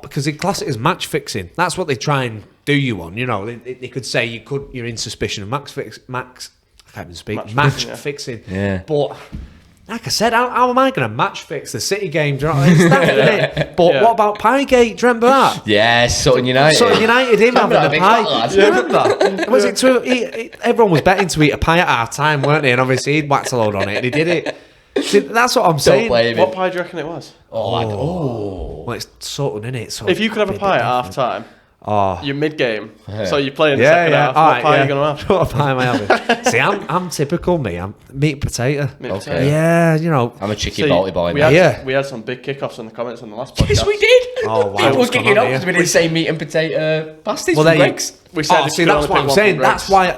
because they class it as match fixing. That's what they try and do you on. They could say you're in suspicion of match fixing. Yeah. But like I said, how am I going to match fix the City game? Do you know what I mean? It's daft, isn't it? But what about Piegate? Do you remember that? Yeah, Sutton United. Sutton United, him having the pie. Do you remember? Was it true? Everyone was betting to eat a pie at half time, weren't they? And obviously he'd whacked a load on it, and he did it. See, that's what I'm saying. What pie do you reckon it was? Well, it's Sutton, isn't it? So if you could have a pie at half time, you're mid game, so you're playing the second half. What pie are you going to have? What pie am I having? See, I'm typical me. I'm meat and potato. Okay. Yeah, I'm a chicken baldy boy. We had some big kickoffs in the comments on the last podcast. Yes, we did. Oh, wow. People were kicking off because we didn't say meat and potato pasties from Greg's. We said see, that's what I'm saying. That's why.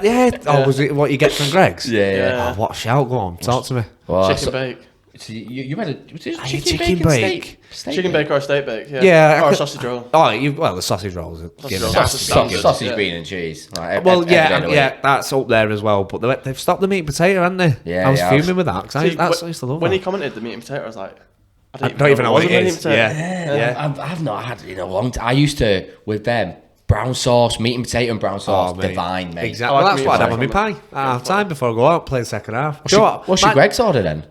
Was it what you get from Greg's? Yeah. Oh, what shout? Go on, talk to me. Chicken bake. So you had a chicken bake. Chicken bake or a steak bake, yeah. Or a sausage roll. The sausage rolls. Sausage, bean and cheese. That's up there as well. But they've stopped the meat and potato, haven't they? Yeah, I was fuming with that because I used to love when that. he commented the meat and potato, I was like, I don't even know what it is. Yeah. I've not had it in a long time. I used to with them. Brown sauce, meat and potato and brown sauce, divine, mate. Exactly. Well, that's what I'd have on my pie at half time before I go out, play the second half. What's your Greg's order then?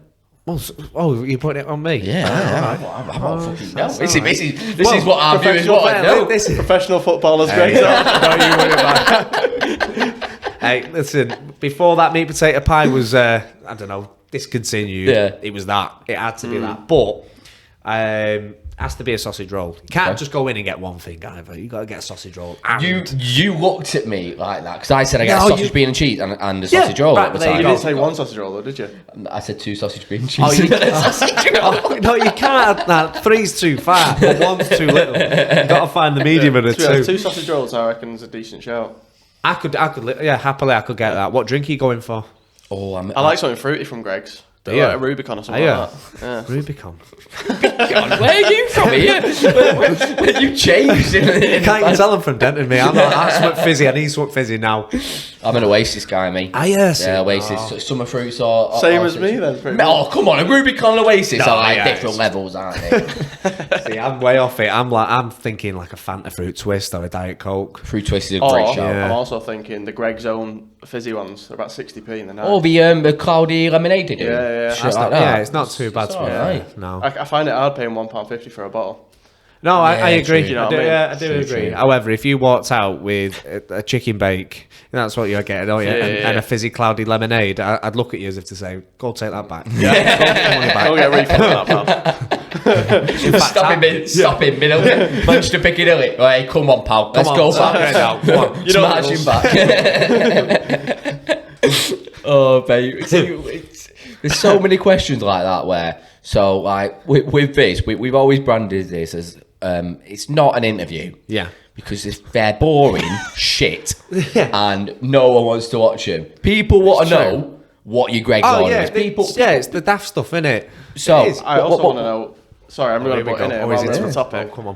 You putting it on me? Yeah, I won't fucking know. This is what our viewers want to know. This is professional footballers, Greg. Don't you worry about it. Hey, listen, before that meat potato pie was, I don't know, discontinued, it was that. It had to be that. But has to be a sausage roll. You can't just go in and get one thing either. You got to get a sausage roll. You looked at me like that because I said I get a sausage, bean and chease and a sausage roll. Right, you didn't say one sausage roll though, did you? I said 2 sausage, bean and cheese. Sausage roll. No, you can't. 3's too far, but 1's too little. You got to find the medium of the 2. 2 sausage rolls, I reckon, is a decent shout. I could, happily, I could get that. What drink are you going for? I like something fruity from Greg's. Like a Rubicon or something like that. Yeah. Rubicon. God, where are you from here? Where you changed? You can't even tell them from Denton, me. I'm somewhat fizzy. I need somewhat fizzy now. I'm an Oasis guy, mate. Yes. Yeah, Oasis. Summer fruits or same as me then. Oh, come on, a Rubicon Oasis are like different levels, aren't they? See, I'm way off it. I'm thinking like a Fanta fruit twist or a Diet Coke. Fruit twist is a great shout. I'm also thinking the Greg's own fizzy ones. They're about 60p in the night. Oh, the cloudy lemonade they do. Yeah. It's not too bad to me. Right. No, I find it hard paying £1.50 for a bottle. No, I agree. You know I do agree. However, if you walked out with a chicken bake, that's what you're getting, don't you? And a fizzy cloudy lemonade, I'd look at you as if to say, "Go take that back." Go get a refund on that, pal. Stop in middle. Managed to pick it up. Right, come on, pal. Let's go back. Come on. You know Smash him back. Oh, babe. There's so many questions like that where, so like with this, we've always branded this as it's not an interview. Yeah. Because they're boring shit and no one wants to watch them. People want to know what your Greg's order is. It's the daft stuff, innit? So I also want to know. Sorry, I'm going to put in it. Come on.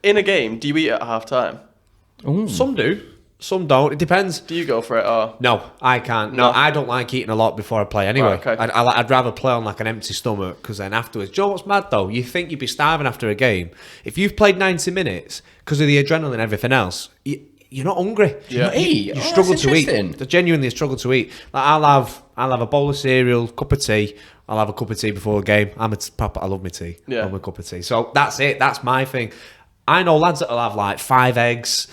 In a game, do you eat at half time? Some do. Some don't. It depends. Do you go for it or? No, I can't. No, I don't like eating a lot before I play anyway. Right, okay. I'd rather play on like an empty stomach because then afterwards, do you know what's mad though? You think you'd be starving after a game. If you've played 90 minutes, because of the adrenaline and everything else, you're not hungry. You not eat? You struggle that's to eat. interesting. I genuinely struggle to eat. Like I'll have a bowl of cereal, cup of tea. I'll have a cup of tea before a game. I love my tea. Yeah. I love my cup of tea. So that's it. That's my thing. I know lads that'll have like 5 eggs,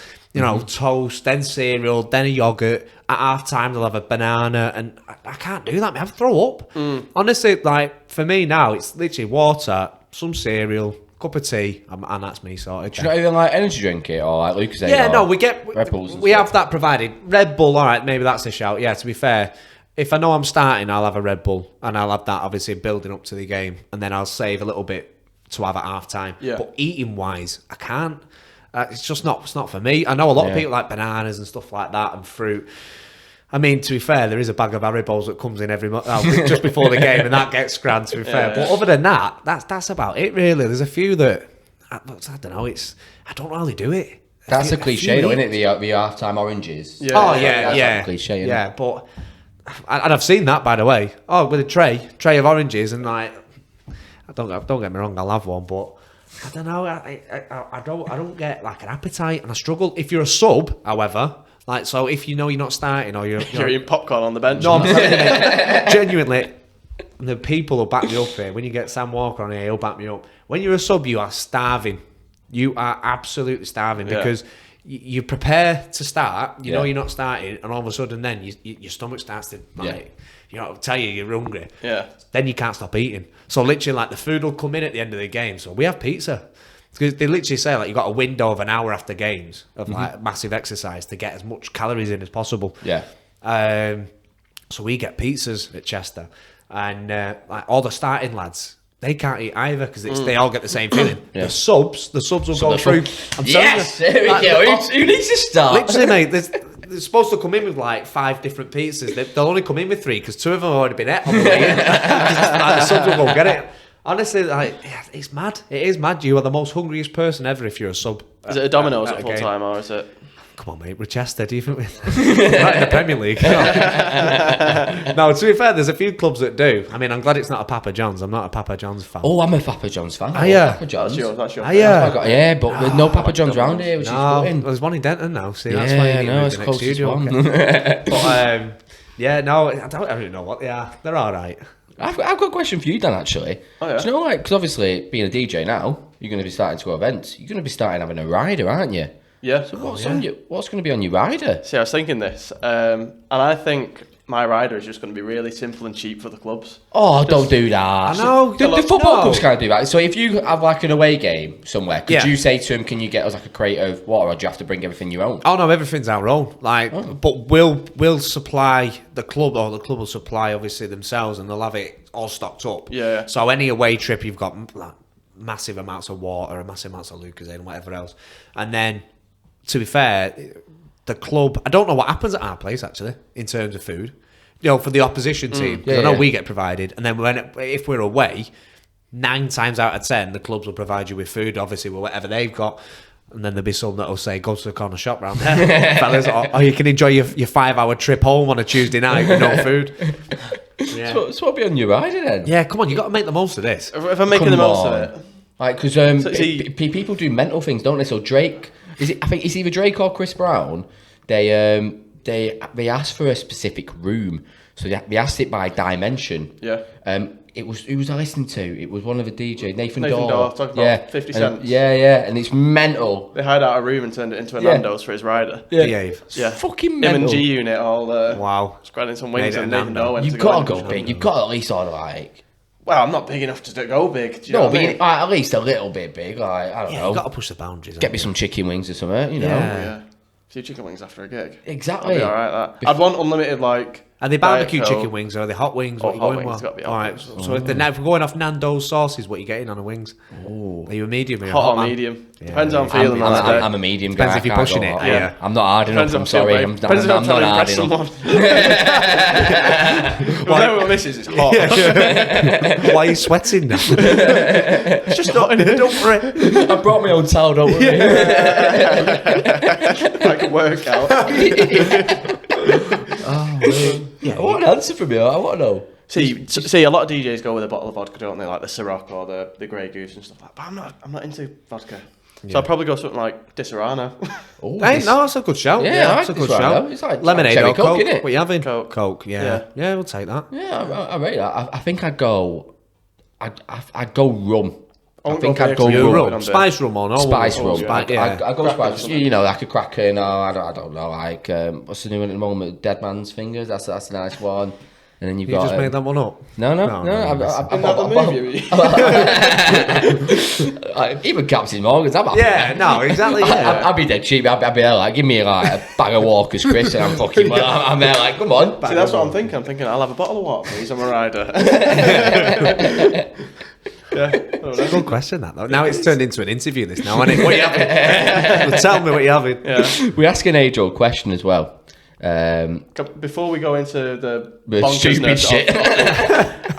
toast, then cereal, then a yogurt. At half time, they'll have a banana, and I can't do that, man. I throw up. Honestly, like for me now, it's literally water, some cereal, cup of tea, and that's me sorted. Do you not even like energy drink it or like Lucas? Yeah, no, we get Red Bulls. We have that provided. Red Bull, all right, maybe that's a shout. Yeah, to be fair, if I know I'm starting, I'll have a Red Bull, and I'll have that obviously building up to the game, and then I'll save a little bit to have at half time. Yeah. But eating wise, I can't. It's just not. It's not for me. I know a lot of people like bananas and stuff like that and fruit. I mean, to be fair, there is a bag of Haribos that comes in every month just before the game, and that gets grand. To be fair, but other than that, that's about it really. There's a few that I don't know. I don't know how they do it. That's a cliche, though, isn't it? The half-time oranges. Yeah. Oh That's yeah. a cliche, isn't yeah. it? But and I've seen that, by the way. Oh, with a tray of oranges, and like, don't get me wrong, I'll have one, but I don't know. I don't get like an appetite, and I struggle. If you're a sub, however, like so, if you know you're not starting or you're eating popcorn on the bench. no, I'm telling you, genuinely, the people will back me up here. When you get Sam Walker on here, he'll back me up. When you're a sub, you are starving. You are absolutely starving because you prepare to start. You know you're not starting, and all of a sudden, then your stomach starts to tell you you're hungry. Yeah. Then you can't stop eating. So literally, like the food will come in at the end of the game. So we have pizza. Because they literally say like you got a window of an hour after games of like massive exercise to get as much calories in as possible. Yeah. So we get pizzas at Chester, and like all the starting lads, they can't eat either because they all get the same feeling. The subs will go through. I'm Yes, telling you, there we go. Who needs to start? literally, mate. They're supposed to come in with like 5 different pizzas. They'll only come in with 3 because 2 of them have already been ate on the way in. Like, the subs will go get it. Honestly, like, it's mad. It is mad. You are the most hungriest person ever if you're a sub. Is it a Domino's at at a full game. time or is it? Come on, mate. We're Chester. Do you think we're not in the Premier League? No, to be fair, there's a few clubs that do. I mean, I'm glad it's not a Papa John's. I'm not a Papa John's fan. Oh, I'm a Papa John's fan. Are ya? Papa John's. That's your Yeah, but there's no Papa John's round here, which is No, gutting. there's one in Denton now. See, Yeah, that's why you need no, to it's move the next closest studio. one. Okay. But yeah, no, I don't even know what they are. They're all right. I've got a question for you, Dan, actually. Oh, yeah? Do you know, like, because obviously, being a DJ now, you're going to be starting to go events. You're going to be starting having a rider, aren't you? Yeah. So what's going to be on your rider? See, I was thinking this, and I think my rider is just going to be really simple and cheap for the clubs. Oh, don't do that. I know. The football No. clubs can't do that. So if you have like an away game somewhere, could Yeah. you say to him, can you get us like a crate of water, or do you have to bring everything you own? Oh no, everything's our own. But we'll supply the club, or the club will supply obviously themselves, and they'll have it all stocked up. Yeah. So any away trip, you've got like massive amounts of water, and massive amounts of Lucozade and whatever else. And then, to be fair, the club, I don't know what happens at our place actually in terms of food. You know, for the opposition team, 'cause I know we get provided, and then if we're away, 9 times out of 10, the clubs will provide you with food, obviously with whatever they've got. And then there'll be some that'll say, go to the corner shop round there, fellas, or you can enjoy your 5-hour trip home on a Tuesday night with no food. Yeah. So what'll be on your rider then? Yeah, come on, you got to make the most of this. If I'm making the most of it. Like, because people do mental things, don't they? So Drake, I think it's either Drake or Chris Brown. They asked for a specific room, so they asked it by dimension. Yeah. It was, who was I listening to? It was one of the DJ, Nathan Nathan Dawe. Dawe, talking about 50 And, cents. and it's mental. They hired out a room and turned it into a Yeah. Nando's for his rider. Behave. Yeah. Fucking Him mental. and G Unit all Wow. spreading some wings Made it and a Nathan Nando. Dawe went You've to got to in. go big. You've got to at least sort of like... Well, I'm not big enough to go big. Do you know No, what but I mean? at least a little bit big. Like, I don't Yeah, know. you got to push the boundaries. Get me some chicken wings or something, you know. Yeah. Yeah. A few chicken wings after a gig. Exactly. That'd be alright, that. I'd want unlimited, like, Are they barbecue Diet Coke. chicken wings or are they hot wings? Oh, What are you hot going wings, for? gotta be hot All right. wings. So if we're going off Nando's sauces, what are you getting on the wings? Ooh. Are you a medium or a Hot or man? medium. Depends how I'm feeling I'm, on that day. I'm a medium Depends guy. if you're I can't pushing go it, hot. yeah. I'm not hard enough. Depends I'm if I'm sorry. feeling, I'm depends if I'm not trying to hard impress enough. someone. Well, no, what misses is hot. Why are you sweating now? It's just not in it. Don't worry. I brought my own towel, don't worry. Like a workout. I want an answer from you. I want to know. See, a lot of DJs go with a bottle of vodka, don't they? Like the Ciroc or the Grey Goose and stuff like that. But I'm not into vodka. So I'd probably go something like Disaronno. Hey, no, that's a good shout. Yeah, I that's a like good this shout. one, though. It's like Lemonade cherry or Coke, Coke? innit? What are you having? Coke. Yeah, we'll take that. Yeah, I rate that. I think I'd go. I'd go rum. I think go I'd go beer. rum. Rum, spice rum or no? Spice rum. Yeah. I go spice. You know, like a Kraken. Or I don't know. Like what's the new one at the moment? Dead Man's Fingers. That's a nice one. And then you've You got. just made that one up. No. Isn't that the movie? Even Captain Morgan's. I'm happy. Yeah, no, exactly. Yeah. I'd be dead cheap. I'd be there like, give me like a bag of Walker's Chris, and I'm fucking. I'm there like, come on. See, that's what I'm thinking. I'm thinking I'll have a bottle of water, please. I'm a rider. Yeah, It's a good question, that though. Now it's turned into an interview. This now, isn't it? What are you having? Well, tell me what you're having. yeah. We ask an age-old question as well. Before we go into the Stupid bonkersness shit.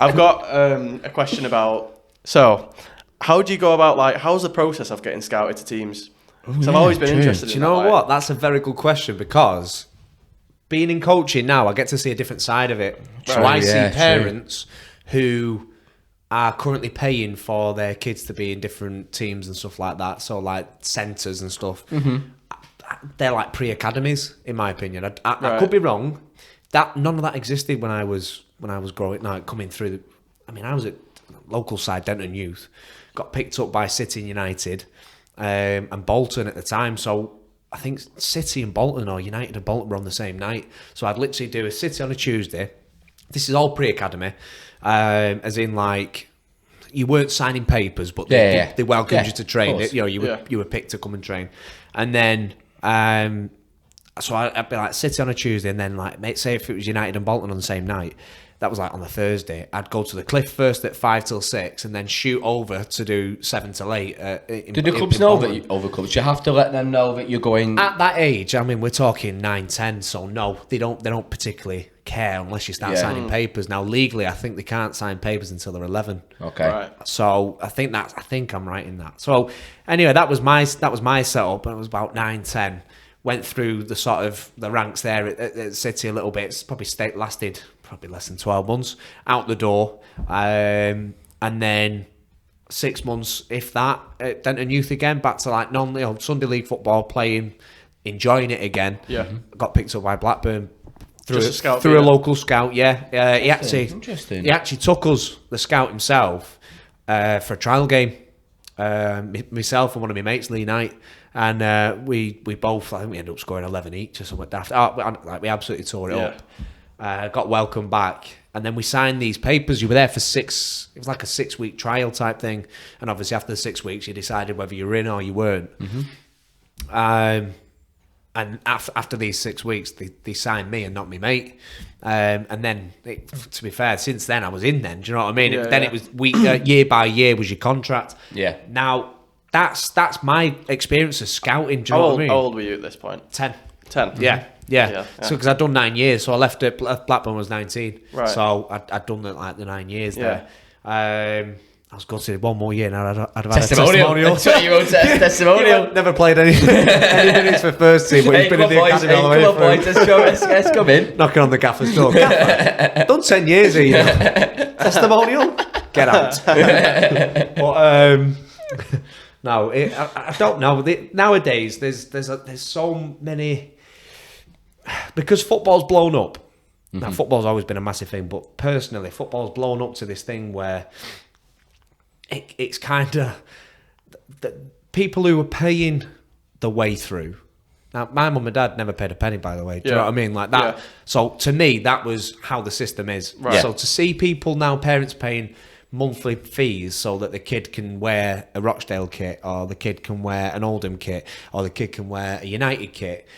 I've got a question about. So, how do you go about how's the process of getting scouted to teams? So I've always been interested. Do in you know that, what? That's a very good question because being in coaching now, I get to see a different side of it. So Right. I Yeah, see parents who are currently paying for their kids to be in different teams and stuff like that. So like centres and stuff. They're like pre-academies, in my opinion. I could be wrong. None of that existed when I was growing, coming through. I was at local side Denton Youth, got picked up by City and United and Bolton at the time. So I think City and Bolton or United and Bolton were on the same night. So I'd literally do a City on a Tuesday. This is all pre-academy, as in like you weren't signing papers, but they welcomed you to train. You were picked to come and train, and then. So I'd be like City on a Tuesday, and then like say if it was United and Bolton on the same night, that was like on the Thursday. I'd go to the Cliff first at 5 till 6, and then shoot over to do 7 till 8. Do the clubs know that you overcome? You have to let them know that you're going. At that age, we're talking 9, 10, so no, they don't particularly care unless you start signing papers. Now legally, I think they can't sign papers until they're 11. Okay. Right. So I think I'm right in that. So anyway, that was my setup, and it was about 9, 10. Went through the sort of the ranks there at City a little bit. It's probably lasted less than 12 months. Out the door, and then 6 months, if that, at Denton Youth again. Back to like Sunday league football, playing, enjoying it again. Yeah. Got picked up by Blackburn through a local scout. Yeah, he Interesting. actually took us, the scout himself, for a trial game. Myself and one of my mates, Lee Knight, and we both, I think we ended up scoring 11 each or something daft. We absolutely tore it up. Got welcomed back, and then we signed these papers. You were there for 6. It was like a 6-week trial type thing, and obviously after the 6 weeks, you decided whether you were in or you weren't. And after these 6 weeks, they signed me and not me mate. And then, to be fair, since then I was in. Then, do you know what I mean? It was year by year was your contract. Yeah. Now that's my experience of scouting. Do you know what I mean? How old were you at this point? 10. 10. Yeah. So because I'd done 9 years, so I left at Blackburn when I was 19. Right. So I'd done the 9 years Yeah. there. I was going to say one more year now. I'd have had a Testimonial. testimonial. 20-year-old testimonial. Never played any minutes for first team, but he's been in the academy all the way through. Let's come in. Knocking on the gaffer's door. Gaffer, done 10 years here, you know. Testimonial? Get out. But, no, I don't know. Nowadays, there's so many... Because football's blown up. Now, football's always been a massive thing, but personally, football's blown up to this thing where... It's kind of the people who are paying the way through. Now, my mum and dad never paid a penny, by the way. Do you know what I mean? Like that. Yeah. So to me, that was how the system is. Right. So to see people now, parents paying monthly fees so that the kid can wear a Rochdale kit, or the kid can wear an Oldham kit, or the kid can wear a United kit.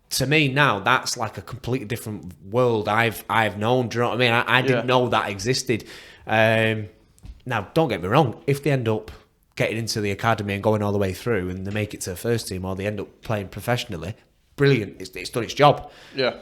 to me now, that's like a completely different world I've known. Do you know what I mean? I didn't know that existed. Now, don't get me wrong. If they end up getting into the academy and going all the way through, and they make it to the first team, or they end up playing professionally, brilliant. It's done its job. Yeah.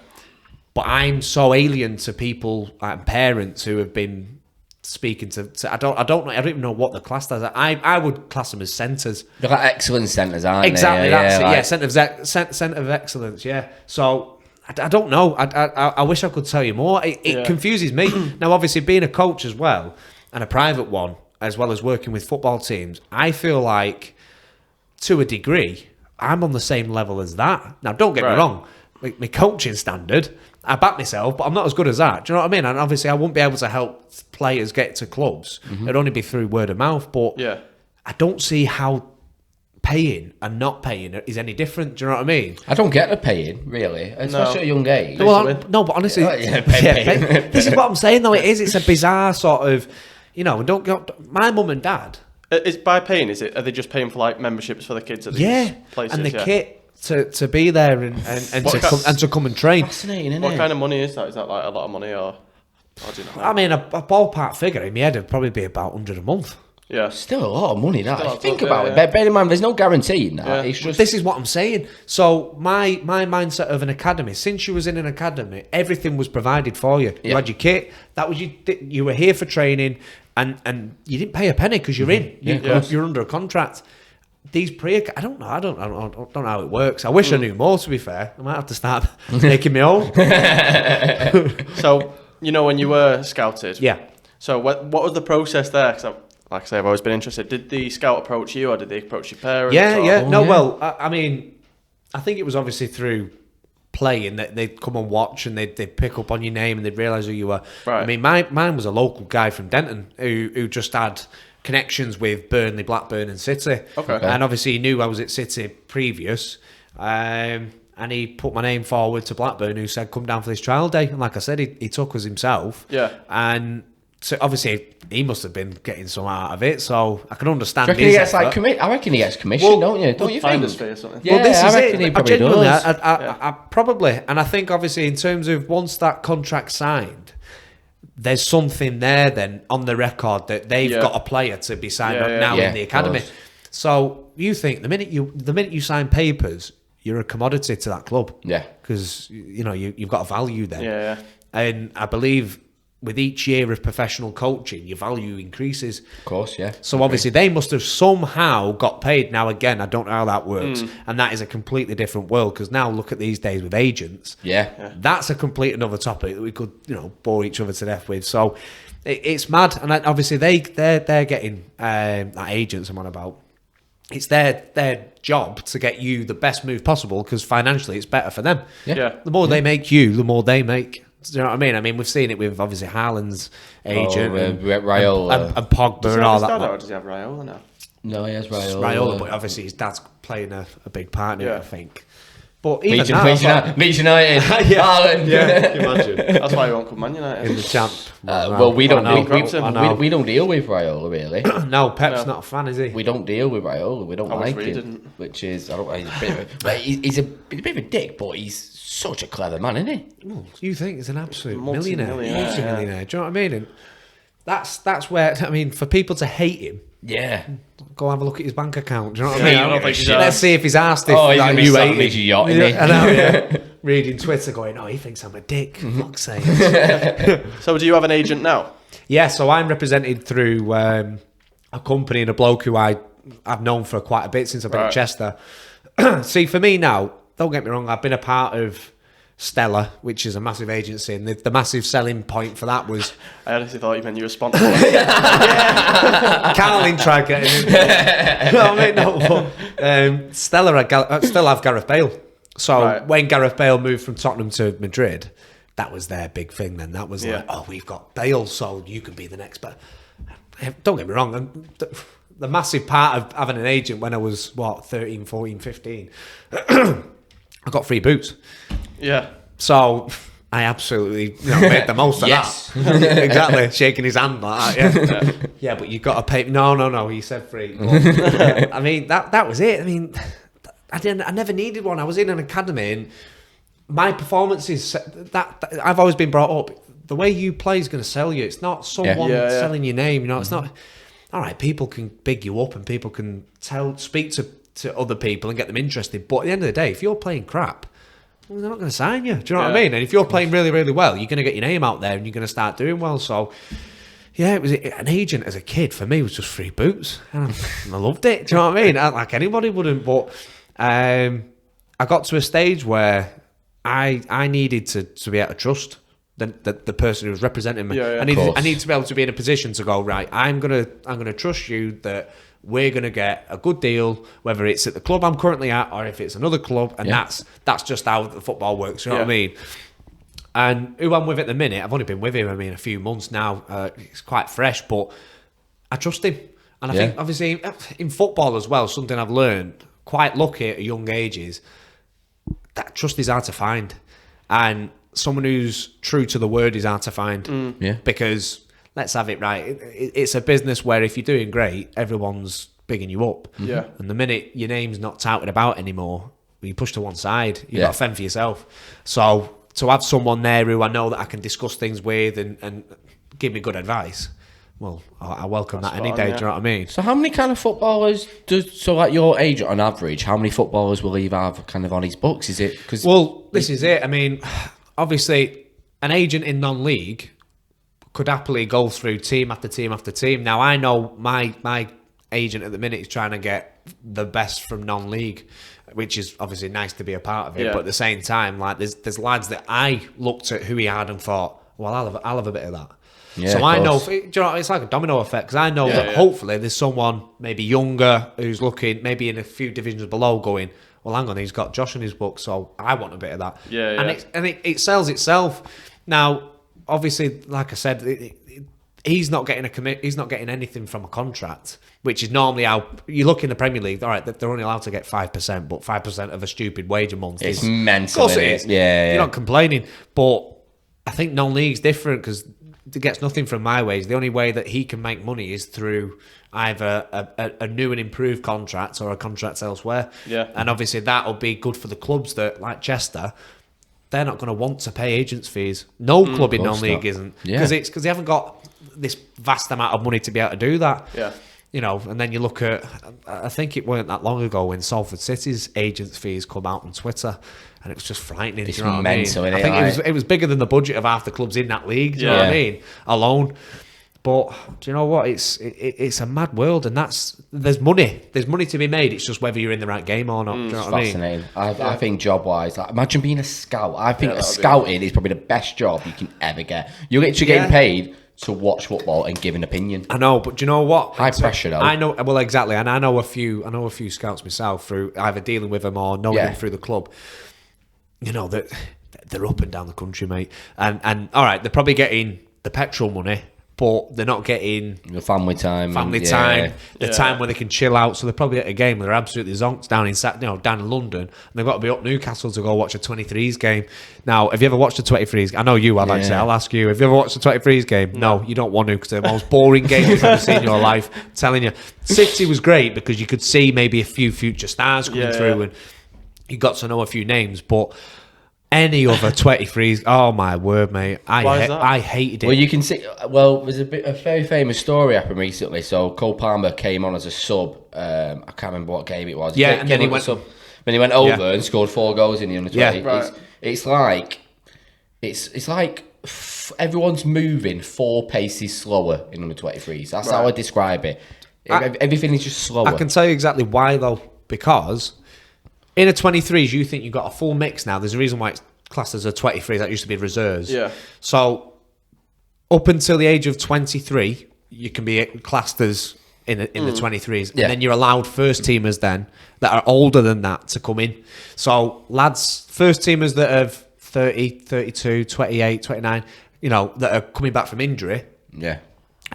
But I'm so alien to people and parents who have been speaking to I don't even know what the class as. I would class them as centres. They're like excellence centres, aren't exactly, they? That's it. Centre of excellence. Yeah. So I don't know. I wish I could tell you more. It confuses me. Now, obviously, being a coach as well, and a private one, as well as working with football teams, I feel like, to a degree, I'm on the same level as that. Now, don't get me wrong. My coaching standard, I back myself, but I'm not as good as that. Do you know what I mean? And obviously, I wouldn't be able to help players get to clubs. It'd only be through word of mouth. But I don't see how paying and not paying is any different. Do you know what I mean? I don't get the paying, really, especially at a young age. Well, no, but honestly, this is what I'm saying, though. It's a bizarre sort of, my mum and dad. Is by paying? Are they just paying for like memberships for the kids at these places? And the kit to be there and to come and train. Fascinating, isn't it? What kind of money is that? Is that like a lot of money or do you know? I mean, a ballpark figure in my head would probably be about 100 a month. Yeah, still a lot of money. That if you think about it. Bear in mind, there's no guarantee in that. Yeah. It's just this is what I'm saying. So my mindset of an academy, since you was in an academy, everything was provided for you. You had your kit. That was you were here for training, and you didn't pay a penny because you're in. You're under a contract. These I don't know. I don't know how it works. I wish I knew more. To be fair, I might have to start making my own. So when you were scouted, So what was the process there? Because like I say, I've always been interested. Did the scout approach you, or did they approach your parents? Well, I mean, I think it was obviously through playing that they'd come and watch, and they'd pick up on your name, and they'd realise who you were. Right. I mean, mine was a local guy from Denton who just had connections with Burnley, Blackburn and City. Okay. And obviously he knew I was at City previous. And he put my name forward to Blackburn, who said, come down for this trial day. And like I said, he took us himself. Yeah. And so obviously he must have been getting some out of it. So I can understand. I reckon he gets commission, don't you? Don't you think? Fee or something. Yeah, this I is reckon it. He probably does. I probably, and I think obviously in terms of once that contract's signed, there's something there then on the record that they've got a player to be signed up now in the academy. So you think the minute you sign papers, you're a commodity to that club. Yeah. Because you've got a value then. Yeah. And I believe with each year of professional coaching, your value increases. Of course, yeah. So obviously they must have somehow got paid. Now again, I don't know how that works, and that is a completely different world. Because now look at these days with agents. Yeah. That's a complete another topic that we could bore each other to death with. So it's mad, and obviously they're getting that agents I'm on about. It's their job to get you the best move possible because financially it's better for them. Yeah. The more they make you, the more they make. Do you know what I mean? I mean, we've seen it with obviously Haaland's agent and Raiola and Pogba and all that. Or does he have Raiola now? No, he has Raiola. Raiola, but obviously his dad's playing a big part in it, I think. But Leeds United, Haaland. Yeah, can you imagine? That's why he won't come Man United in the champ. Well, we don't deal with Raiola really. No, Pep's not a fan, is he? We don't deal with Raiola. We don't like him, which is he's a bit of a dick, but he's such a clever man, isn't he? Well, you think he's an absolute millionaire. Multi-millionaire. Do you know what I mean? And that's where, I mean, for people to hate him, go have a look at his bank account. Do you know what I mean? Let's see if he's asked if he's going to be sat on his yacht, isn't he? I know, reading Twitter going, he thinks I'm a dick, for fuck's sake. So do you have an agent now? Yeah, so I'm represented through a company and a bloke who I've known for quite a bit since I've been at Chester. See, for me now, don't get me wrong, I've been a part of Stella, which is a massive agency, and the massive selling point for that was... I honestly thought you meant you were sponsored. Carling tried getting in. Stella still have Gareth Bale. So when Gareth Bale moved from Tottenham to Madrid, that was their big thing then. That was we've got Bale, so you can be the next... But don't get me wrong, the massive part of having an agent when I was, 13, 14, 15... I got free boots. Yeah. So I absolutely made the most of that. Exactly. Shaking his hand like that. Yeah, but you got to pay. No. He said free. But, I mean, that was it. I mean, I never needed one. I was in an academy and my performances that I've always been brought up. The way you play is going to sell you. It's not someone selling your name. You know, it's not. All right, people can big you up and people can speak to other people and get them interested. But at the end of the day, if you're playing crap, well, they're not going to sign you. Do you know what I mean? And if you're playing really, really well, you're going to get your name out there and you're going to start doing well. So, yeah, it was an agent as a kid for me was just free boots, and I loved it. Do you know what I mean? Like anybody wouldn't. But I got to a stage where I needed to be able to trust the person who was representing me. I need to be able to be in a position to go, right, I'm gonna trust you that we're gonna get a good deal, whether it's at the club I'm currently at or if it's another club, and that's just how the football works. You know what I mean? And who I'm with at the minute, I've only been with him, a few months now. It's quite fresh, but I trust him. And I think, obviously, in football as well, something I've learned quite lucky at a young age is that trust is hard to find. And someone who's true to the word is hard to find. Because, let's have it right, it's a business where if you're doing great, everyone's bigging you up. And the minute your name's not touted about anymore, you push to one side. You've got to fend for yourself. So to have someone there who I know that I can discuss things with and give me good advice, well, I welcome that any day. Do you know what I mean? So how many kind of footballers like your age on average, how many footballers will he have kind of on his books? Is it? Well, this is it. I mean, obviously, an agent in non-league could happily go through team after team after team. Now, I know my agent at the minute is trying to get the best from non-league, which is obviously nice to be a part of it. But at the same time, like there's lads that I looked at who he had and thought, well, I'll have a bit of that. So I know, do you know, it's like a domino effect, because I know that hopefully there's someone maybe younger who's looking maybe in a few divisions below going, well, hang on, he's got Josh in his book, so I want a bit of that. And it sells itself. Now, obviously, like I said, he's not getting he's not getting anything from a contract, which is normally how you look in the Premier League. All right, they're only allowed to get 5%, but 5% of a stupid wage a month is mental. Of course it is. You're not complaining, but I think non-league's different because it gets nothing from my wage. The only way that he can make money is through either a new and improved contract or a contract elsewhere. And obviously that'll be good for the clubs that, like Chester, they're not going to want to pay agents' fees. No club in non-league isn't, because they haven't got this vast amount of money to be able to do that. You know, and then you look at, I think it weren't that long ago when Salford City's agents' fees come out on Twitter, and it was just frightening. It's you know mental. I think it was bigger than the budget of half the clubs in that league. Do you know what I mean? Alone. But do you know what? It's a mad world, and there's money. There's money to be made. It's just whether you're in the right game or not. Do you know what I mean? Fascinating. I think job-wise, like, imagine being a scout. I think scouting is probably the best job you can ever get. You're literally getting paid to watch football and give an opinion. I know, but do you know what? High pressure, though. I know. Well, exactly, and I know a few scouts myself through either dealing with them or knowing them through the club. You know that they're up and down the country, mate. And all right, they're probably getting the petrol money, but they're not getting the family time, the time where they can chill out. So they're probably at a game where they're absolutely zonked down in London, and they've got to be up Newcastle to go watch a 23s game. Now, have you ever watched a 23s? I know you have, actually. I'll ask you. Have you ever watched a 23s game? No, you don't want to, because they're the most boring game you've ever seen in your life. I'm telling you, City was great because you could see maybe a few future stars coming through, and you got to know a few names, but any other 23s, oh my word, mate, I hated it. Well, you can see. Well, there's a very famous story happened recently. So Cole Palmer came on as a sub. I can't remember what game it was. And then he went sub. Then he went over and scored 4 goals in the under 20. It's like everyone's moving 4 paces slower in under 23s. That's how I describe it. Everything is just slower. I can tell you exactly why though, because in a 23s, you think you've got a full mix now. There's a reason why it's classed as a 23s. That used to be reserves. So up until the age of 23, you can be classed as in the 23s. And then you're allowed first teamers then that are older than that to come in. So lads, first teamers that have 30, 32, 28, 29, you know, that are coming back from injury, they're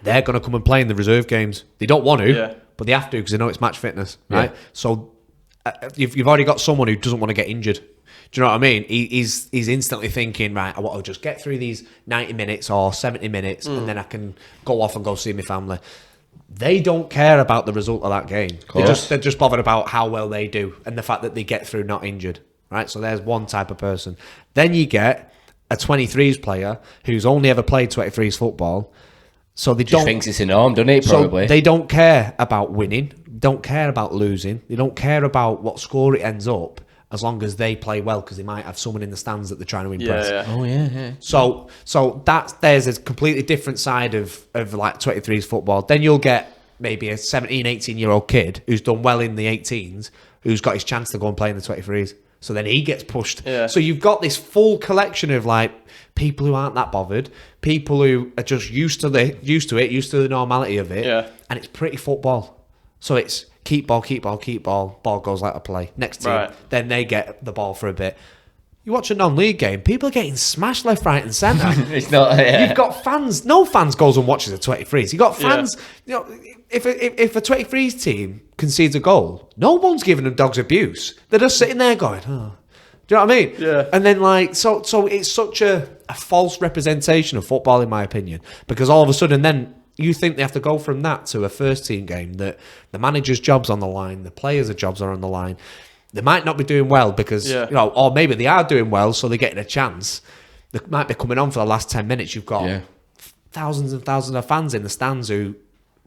going to come and play in the reserve games. They don't want to, but they have to because they know it's match fitness, right? So you've already got someone who doesn't want to get injured. Do you know what I mean? He's instantly thinking, right, I want to just get through these 90 minutes or 70 minutes and then I can go off and go see my family. They don't care about the result of that game. They're just bothered about how well they do and the fact that they get through not injured. right? So there's one type of person. Then you get a 23s player who's only ever played 23s football. So they Just thinks it's a norm, doesn't it? Probably. So they don't care about winning, don't care about losing, they don't care about what score it ends up, as long as they play well, because they might have someone in the stands that they're trying to impress. Yeah. Oh yeah. So there's a completely different side of like 23s football. Then you'll get maybe a 17, 18-year-old kid who's done well in the 18s, who's got his chance to go and play in the 23s. So then he gets pushed. Yeah. So you've got this full collection of like people who aren't that bothered, people who are just used to the normality of it. Yeah. And it's pretty football. So it's keep ball, ball goes out of play. Next team, Right. then they get the ball for a bit. You watch a non-league game, people are getting smashed left, right and centre. It's not. Yeah. You've got fans. No fans goes and watches a 23s. You've got fans. You know, if a 23s team concedes a goal, no one's giving them dogs abuse. They're just sitting there going, oh. Do you know what I mean? Yeah. And then like, so it's such a false representation of football, in my opinion, because all of a sudden then you think they have to go from that to a first team game that the manager's job's on the line, the players' jobs are on the line. They might not be doing well because, or maybe they are doing well, so they're getting a chance. They might be coming on for the last 10 minutes. You've got thousands and thousands of fans in the stands who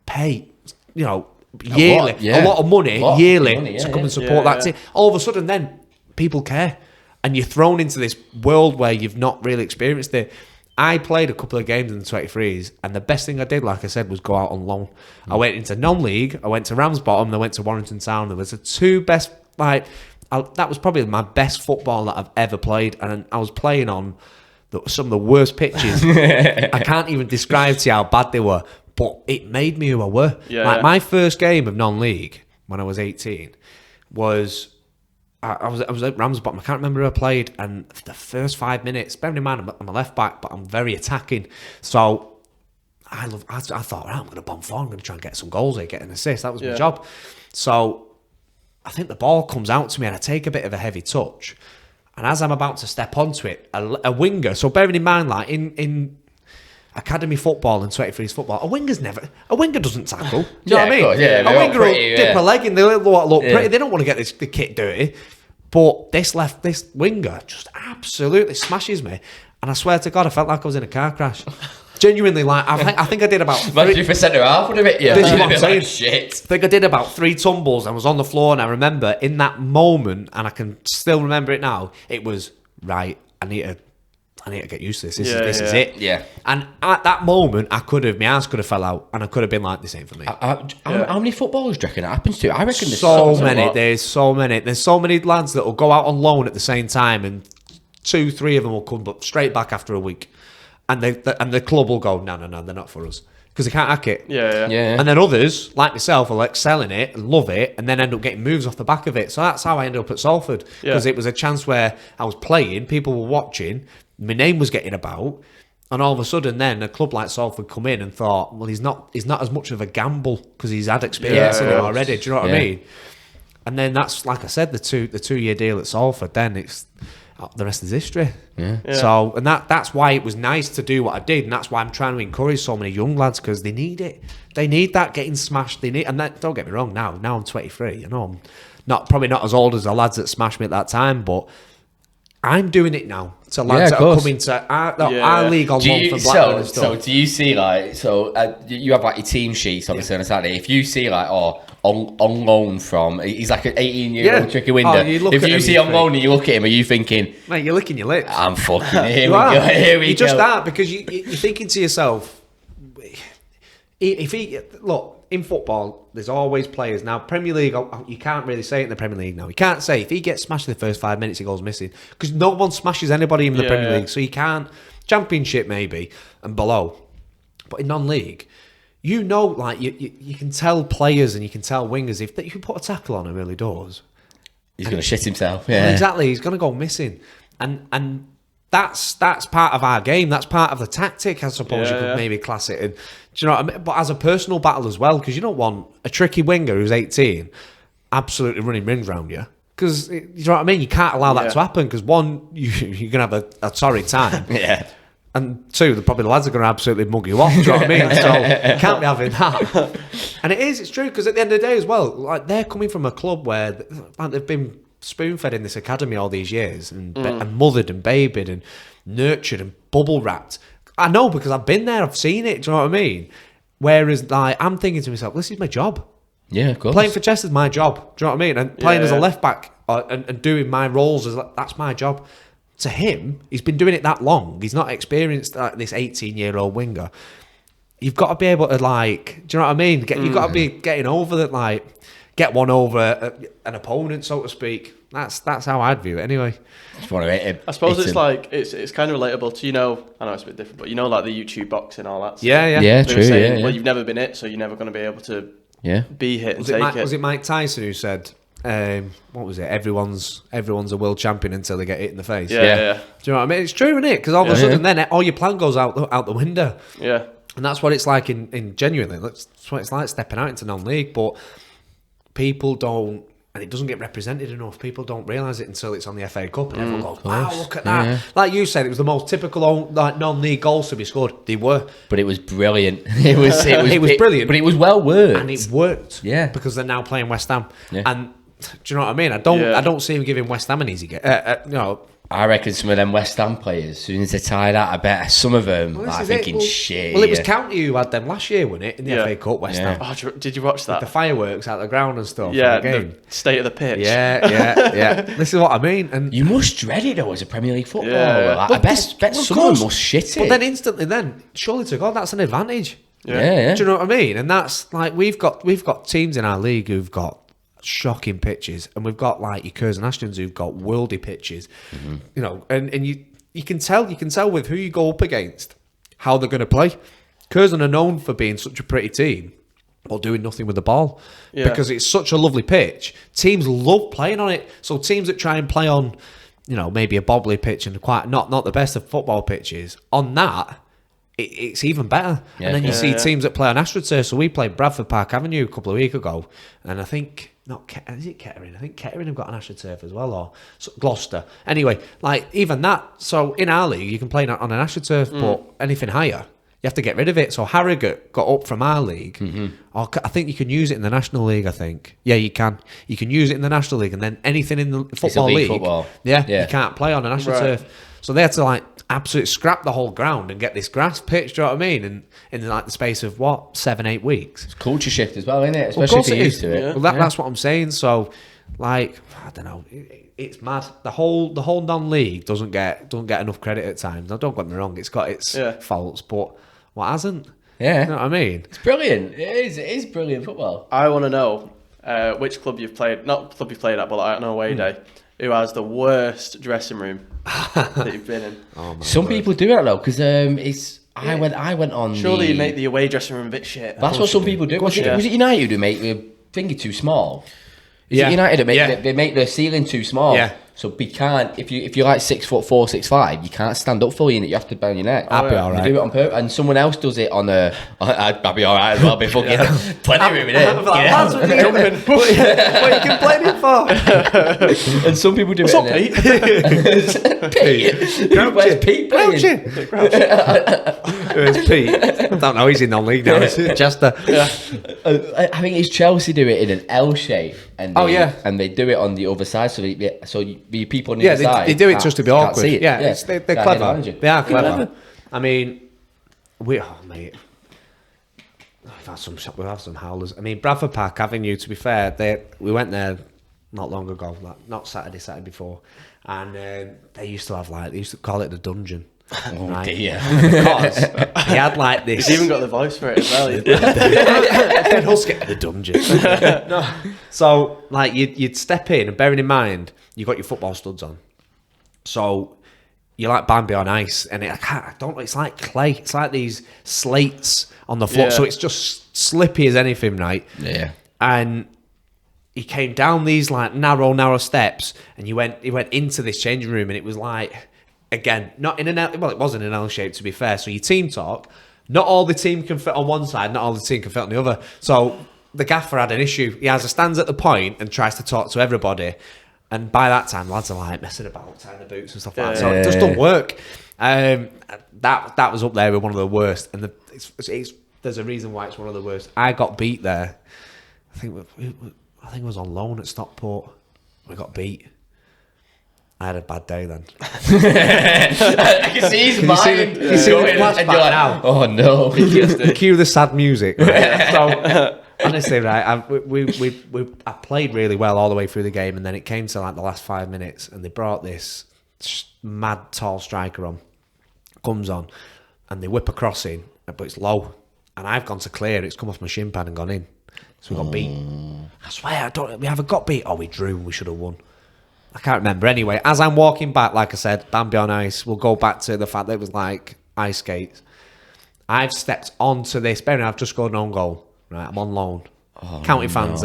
pay, yearly, a lot of money yearly to come and support that team. All of a sudden, then people care, and you're thrown into this world where you've not really experienced it. I played a couple of games in the 23s, and the best thing I did, like I said, was go out on loan. I went into non-league, I went to Ramsbottom, and I went to Warrington Town. There was the two best, that was probably my best football that I've ever played, and I was playing on some of the worst pitches. I can't even describe to you how bad they were, but it made me who I were. My first game of non-league when I was 18 was... I was at Ramsbottom. I can't remember who I played, and the first 5 minutes, bearing in mind I'm a left back, but I'm very attacking. So I thought, right, I'm going to bomb forward. I'm going to try and get some goals here, get an assist. That was my job. So I think the ball comes out to me, and I take a bit of a heavy touch. And as I'm about to step onto it, a winger. So bearing in mind, like in academy football and 23s football, a winger doesn't tackle. Do you know what I mean? A winger will dip a leg in, they look pretty. They don't want to get the kit dirty. But this winger just absolutely smashes me. And I swear to God, I felt like I was in a car crash. Genuinely, like, I think I did about... Imagine if a centre half would have hit you. This is what I'm saying. Shit. I think I did about 3 tumbles. I was on the floor, and I remember in that moment, and I can still remember it now, it was, right, I need to get used to this. This is it. Yeah. And at that moment, my ass could have fell out, and I could have been like, this ain't for me. How many footballers do you reckon it happens to? I reckon there's so many. There's so many lads that will go out on loan at the same time, and 2-3 of them will come straight back after a week, and the club will go, no, they're not for us, because they can't hack it. Yeah. And then others, like myself, will excel in it and love it, and then end up getting moves off the back of it. So that's how I ended up at Salford, because it was a chance where I was playing, people were watching, my name was getting about, and all of a sudden then a club like Salford come in and thought, well, he's not as much of a gamble because he's had experience in it already. Do you know what I mean? And then that's, like I said, the 2-year deal at Salford. Then it's the rest is history. So, and that's why it was nice to do what I did, and that's why I'm trying to encourage so many young lads, because they need it. They need that getting smashed. And that, don't get me wrong. Now I'm 23. I know I'm probably not as old as the lads that smashed me at that time, but I'm doing it now to lads that are coming to our league on loan from Blackburn and stuff. So do you see you have like your team sheets obviously on a Saturday. If you see like on loan from, he's like an 18-year-old tricky window. If you see on loan and you look at him, are you thinking, mate, you're licking your lips? I'm fucking here we go. You just are, because you're thinking to yourself, look, in football, there's always players. Now, Premier League, you can't really say it in the Premier League now. You can't say if he gets smashed in the first 5 minutes, he goes missing, because no one smashes anybody in the Premier League. So you can't. Championship maybe and below, but in non-league, like you can tell players and you can tell wingers if you put a tackle on him early doors, he's going to shit himself. Well, exactly, he's going to go missing, and that's part of our game. That's part of the tactic, I suppose you could maybe class it in. Do you know what I mean? But as a personal battle as well, because you don't want a tricky winger who's 18 absolutely running rings around you. Because, you know what I mean? You can't allow that to happen, because one, you're going to have a sorry time. And two, probably the lads are going to absolutely mug you off. Do you know what I mean? So you can't be having that. And it's true, because at the end of the day as well, like, they're coming from a club where, like, they've been spoon-fed in this academy all these years and mothered and babied and nurtured and bubble wrapped. I know because I've been there, I've seen it. Do you know what I mean? Whereas, like, I'm thinking to myself, this is my job. Yeah, of course. Playing for Chester's my job. Do you know what I mean? And playing as a left back and doing my roles that's my job. To him, he's been doing it that long. He's not experienced like this 18-year-old winger. You've got to be able to, like, do you know what I mean? You've got to be getting over that, like, get one over an opponent, so to speak. That's how I'd view it anyway. I suppose it's like it's kind of relatable to, you know, I know it's a bit different, but you know, like the YouTube boxing and all that stuff. Yeah, true. Saying, Yeah. well, you've never been hit, so you're never going to be able to be hit and take it. Was it Mike Tyson who said, what was it? Everyone's a world champion until they get hit in the face. Yeah. Do you know what I mean? It's true, isn't it? Because all of a sudden, then all your plan goes out the window. Yeah. And that's what it's like in genuinely. That's what it's like stepping out into non-league. But people don't, and it doesn't get represented enough. People don't realise it until it's on the FA Cup, and everyone goes, "Wow, look at that!" Like you said, it was the most typical non-league goals to be scored. They were, but it was brilliant. It was brilliant, but it was well worked, and it worked. Yeah, because they're now playing West Ham, Yeah. and do you know what I mean? I don't see him giving West Ham an easy get. I reckon some of them West Ham players, as soon as they tie that, I bet some of them are thinking shit. Well, it was County who had them last year, wasn't it? In the FA Cup, West Ham. Oh, did you watch that? With the fireworks out the ground and stuff. Yeah, the game. the state of the pitch. Yeah. This is what I mean. And you must dread it though as a Premier League footballer. Yeah. Like, I bet some of them must shit it. But then instantly, surely to God, that's an advantage. Yeah. Do you know what I mean? And that's like we've got teams in our league who've got shocking pitches, and we've got like your Curzon Ashtons who've got worldy pitches. You know, and you can tell with who you go up against how they're going to play. Curzon are known for being such a pretty team, or doing nothing with the ball because it's such a lovely pitch. Teams love playing on it. So teams that try and play on, you know, maybe a bobbly pitch and quite not the best of football pitches, on that it's even better. And then you see teams that play on AstroTurf. So we played Bradford Park Avenue a couple of weeks ago, and I think is it Kettering? I think Kettering have got an AstroTurf as well, or Gloucester. Anyway, like even that. So in our league, you can play on an AstroTurf, but anything higher, you have to get rid of it. So Harrogate got up from our league. Or I think you can use it in the National League, I think. Yeah, you can. You can use it in the National League, and then anything in the Football League, you can't play on an AstroTurf. Right. So they had to like absolutely scrap the whole ground and get this grass pitch, do you know what I mean? And in like the space of 7-8 weeks. It's culture shift as well, isn't it? Especially if you're used to it. Yeah. Well, that's what I'm saying. So, like, I don't know, it's mad. The whole non-league doesn't get enough credit at times. Now, don't get me wrong, it's got its faults, but what hasn't? Yeah, you know what I mean? It's brilliant. It is brilliant football. I want to know which club you've played, not club you've played at, but like on away day, who has the worst dressing room that you've been in. Some people do it though, because I went on. Surely you make the away dressing room a bit shit. That's what some people do. Was it United who make the thingy too small? Is it United who they make the ceiling too small? Yeah. So we can't, if you're like 6'4", 6'5", you can't stand up fully in it. You have to bend your neck. I'd be all right. You do it on purpose, and someone else does it on a. I'd be all right as well. Be fucking plenty room in it. That's what you're doing. What are you complaining for? And some people do What's it. Pete? Where's Pete playing? Where's Pete? I don't know. He's in non-league now. Chester. I think it's Chelsea do it in an L shape, and and they do it on the other side, so the people on the other side. They do it just to be awkward. Yeah, they're clever. They are clever. I mean, we've had some howlers. I mean, Bradford Park Avenue, to be fair, we went there not long ago, not Saturday before, and they used to call it the dungeon. Oh right? Dear. Because he had like this. He's even got the voice for it as well. The dungeon. No. So like you'd step in, and bearing in mind you got your football studs on, so you're like Bambi on ice, and it's like clay. It's like these slates on the floor, so it's just slippy as anything, right? Yeah. And he came down these like narrow steps, and he went into this changing room, and it was like. Again, not in an L, well, it wasn't an L shape, to be fair. So you team talk, not all the team can fit on one side, not all the team can fit on the other. So the gaffer had an issue. He has a stands at the point and tries to talk to everybody. And by that time, lads are like messing about, tying the boots and stuff like that. So it just doesn't work. That was up there with one of the worst. And there's a reason why it's one of the worst. I got beat there. I think it was on loan at Stockport. We got beat. I had a bad day then. I can see his mind. Can you see the flashback now? Oh no. Cue the sad music. Right? So, honestly, right, I played really well all the way through the game, and then it came to like the last 5 minutes, and they brought this mad tall striker on, comes on, and they whip a crossing, but it's low, and I've gone to clear. It's come off my shin pad and gone in, so we got beat. I swear, we haven't got beat. Oh, we drew. We should have won. I can't remember. Anyway, as I'm walking back, like I said, Bambi on ice. We'll go back to the fact that it was like ice skates. I've stepped onto this. Bearing, I've just scored an own goal. Right, I'm on loan. County fans,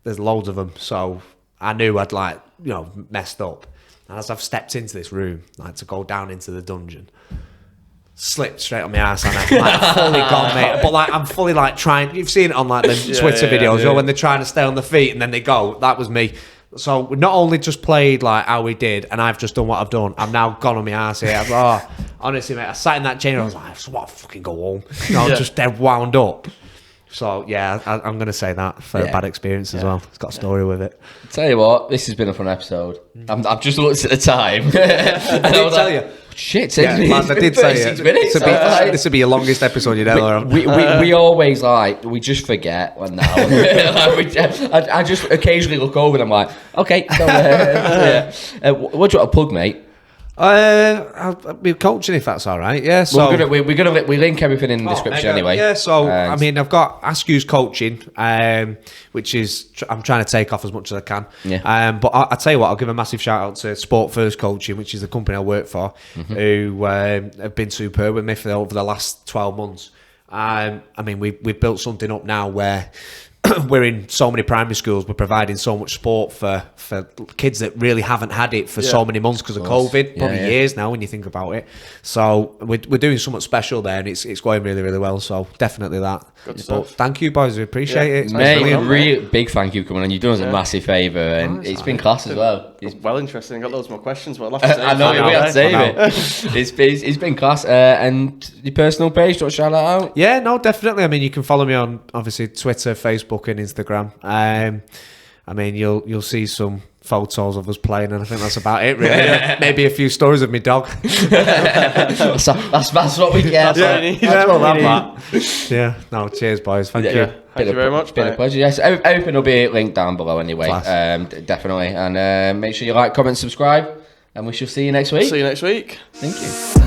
there's loads of them. So I knew I'd messed up. And as I've stepped into this room, like to go down into the dungeon, slipped straight on my ass, and I'm like fully gone, mate. But like I'm fully like trying. You've seen it on like the Twitter videos, when they're trying to stay on the feet and then they go. That was me. So we not only just played like how we did, and I've just done what I've done. I'm now gone on my ass here. Honestly, mate, I sat in that chair and I was like, I just want to fucking go home. Just dead wound up. So yeah, I'm gonna say that for a bad experience as well. It's got a story with it. Tell you what, this has been a fun episode. I've just looked at the time. I did tell you. Shit, I did say it. This would be your longest episode you'd ever have. We always we just forget when now. I just occasionally look over and I'm like, okay, so, what do you want to plug, mate? I'll be coaching if that's all right. Yeah, so we're gonna link everything in the description anyway. Yeah, so I mean, I've got Askew's coaching, which is I'm trying to take off as much as I can. Yeah. But I tell you what, I'll give a massive shout out to Sport First Coaching, which is the company I work for, who have been superb with me for over the last 12 months. I mean, we've built something up now where we're in so many primary schools. We're providing so much sport for kids that really haven't had it for so many months because of COVID, probably years now when you think about it. So we're doing something special there, and it's going really, really well. So definitely that. Good stuff. Thank you, boys. We appreciate it. Mate, a really big thank you coming on. You've done us a massive favour, and it's been class as well. It's well interesting. Got loads more questions, but I'll have to save I know we have to save it. It's been class. And your personal page, do you want to shout that out? Yeah, no, definitely. I mean, you can follow me on obviously Twitter, Facebook, and Instagram. I mean, you'll see some photos of us playing, and I think that's about it, really. Maybe a few stories of my dog. that's what we get. Yeah. No, cheers, boys. Thank you. Thank you very much. Been a pleasure. Yes, everything will be linked down below anyway. Definitely. And make sure you like, comment, subscribe, and we shall see you next week. See you next week. Thank you.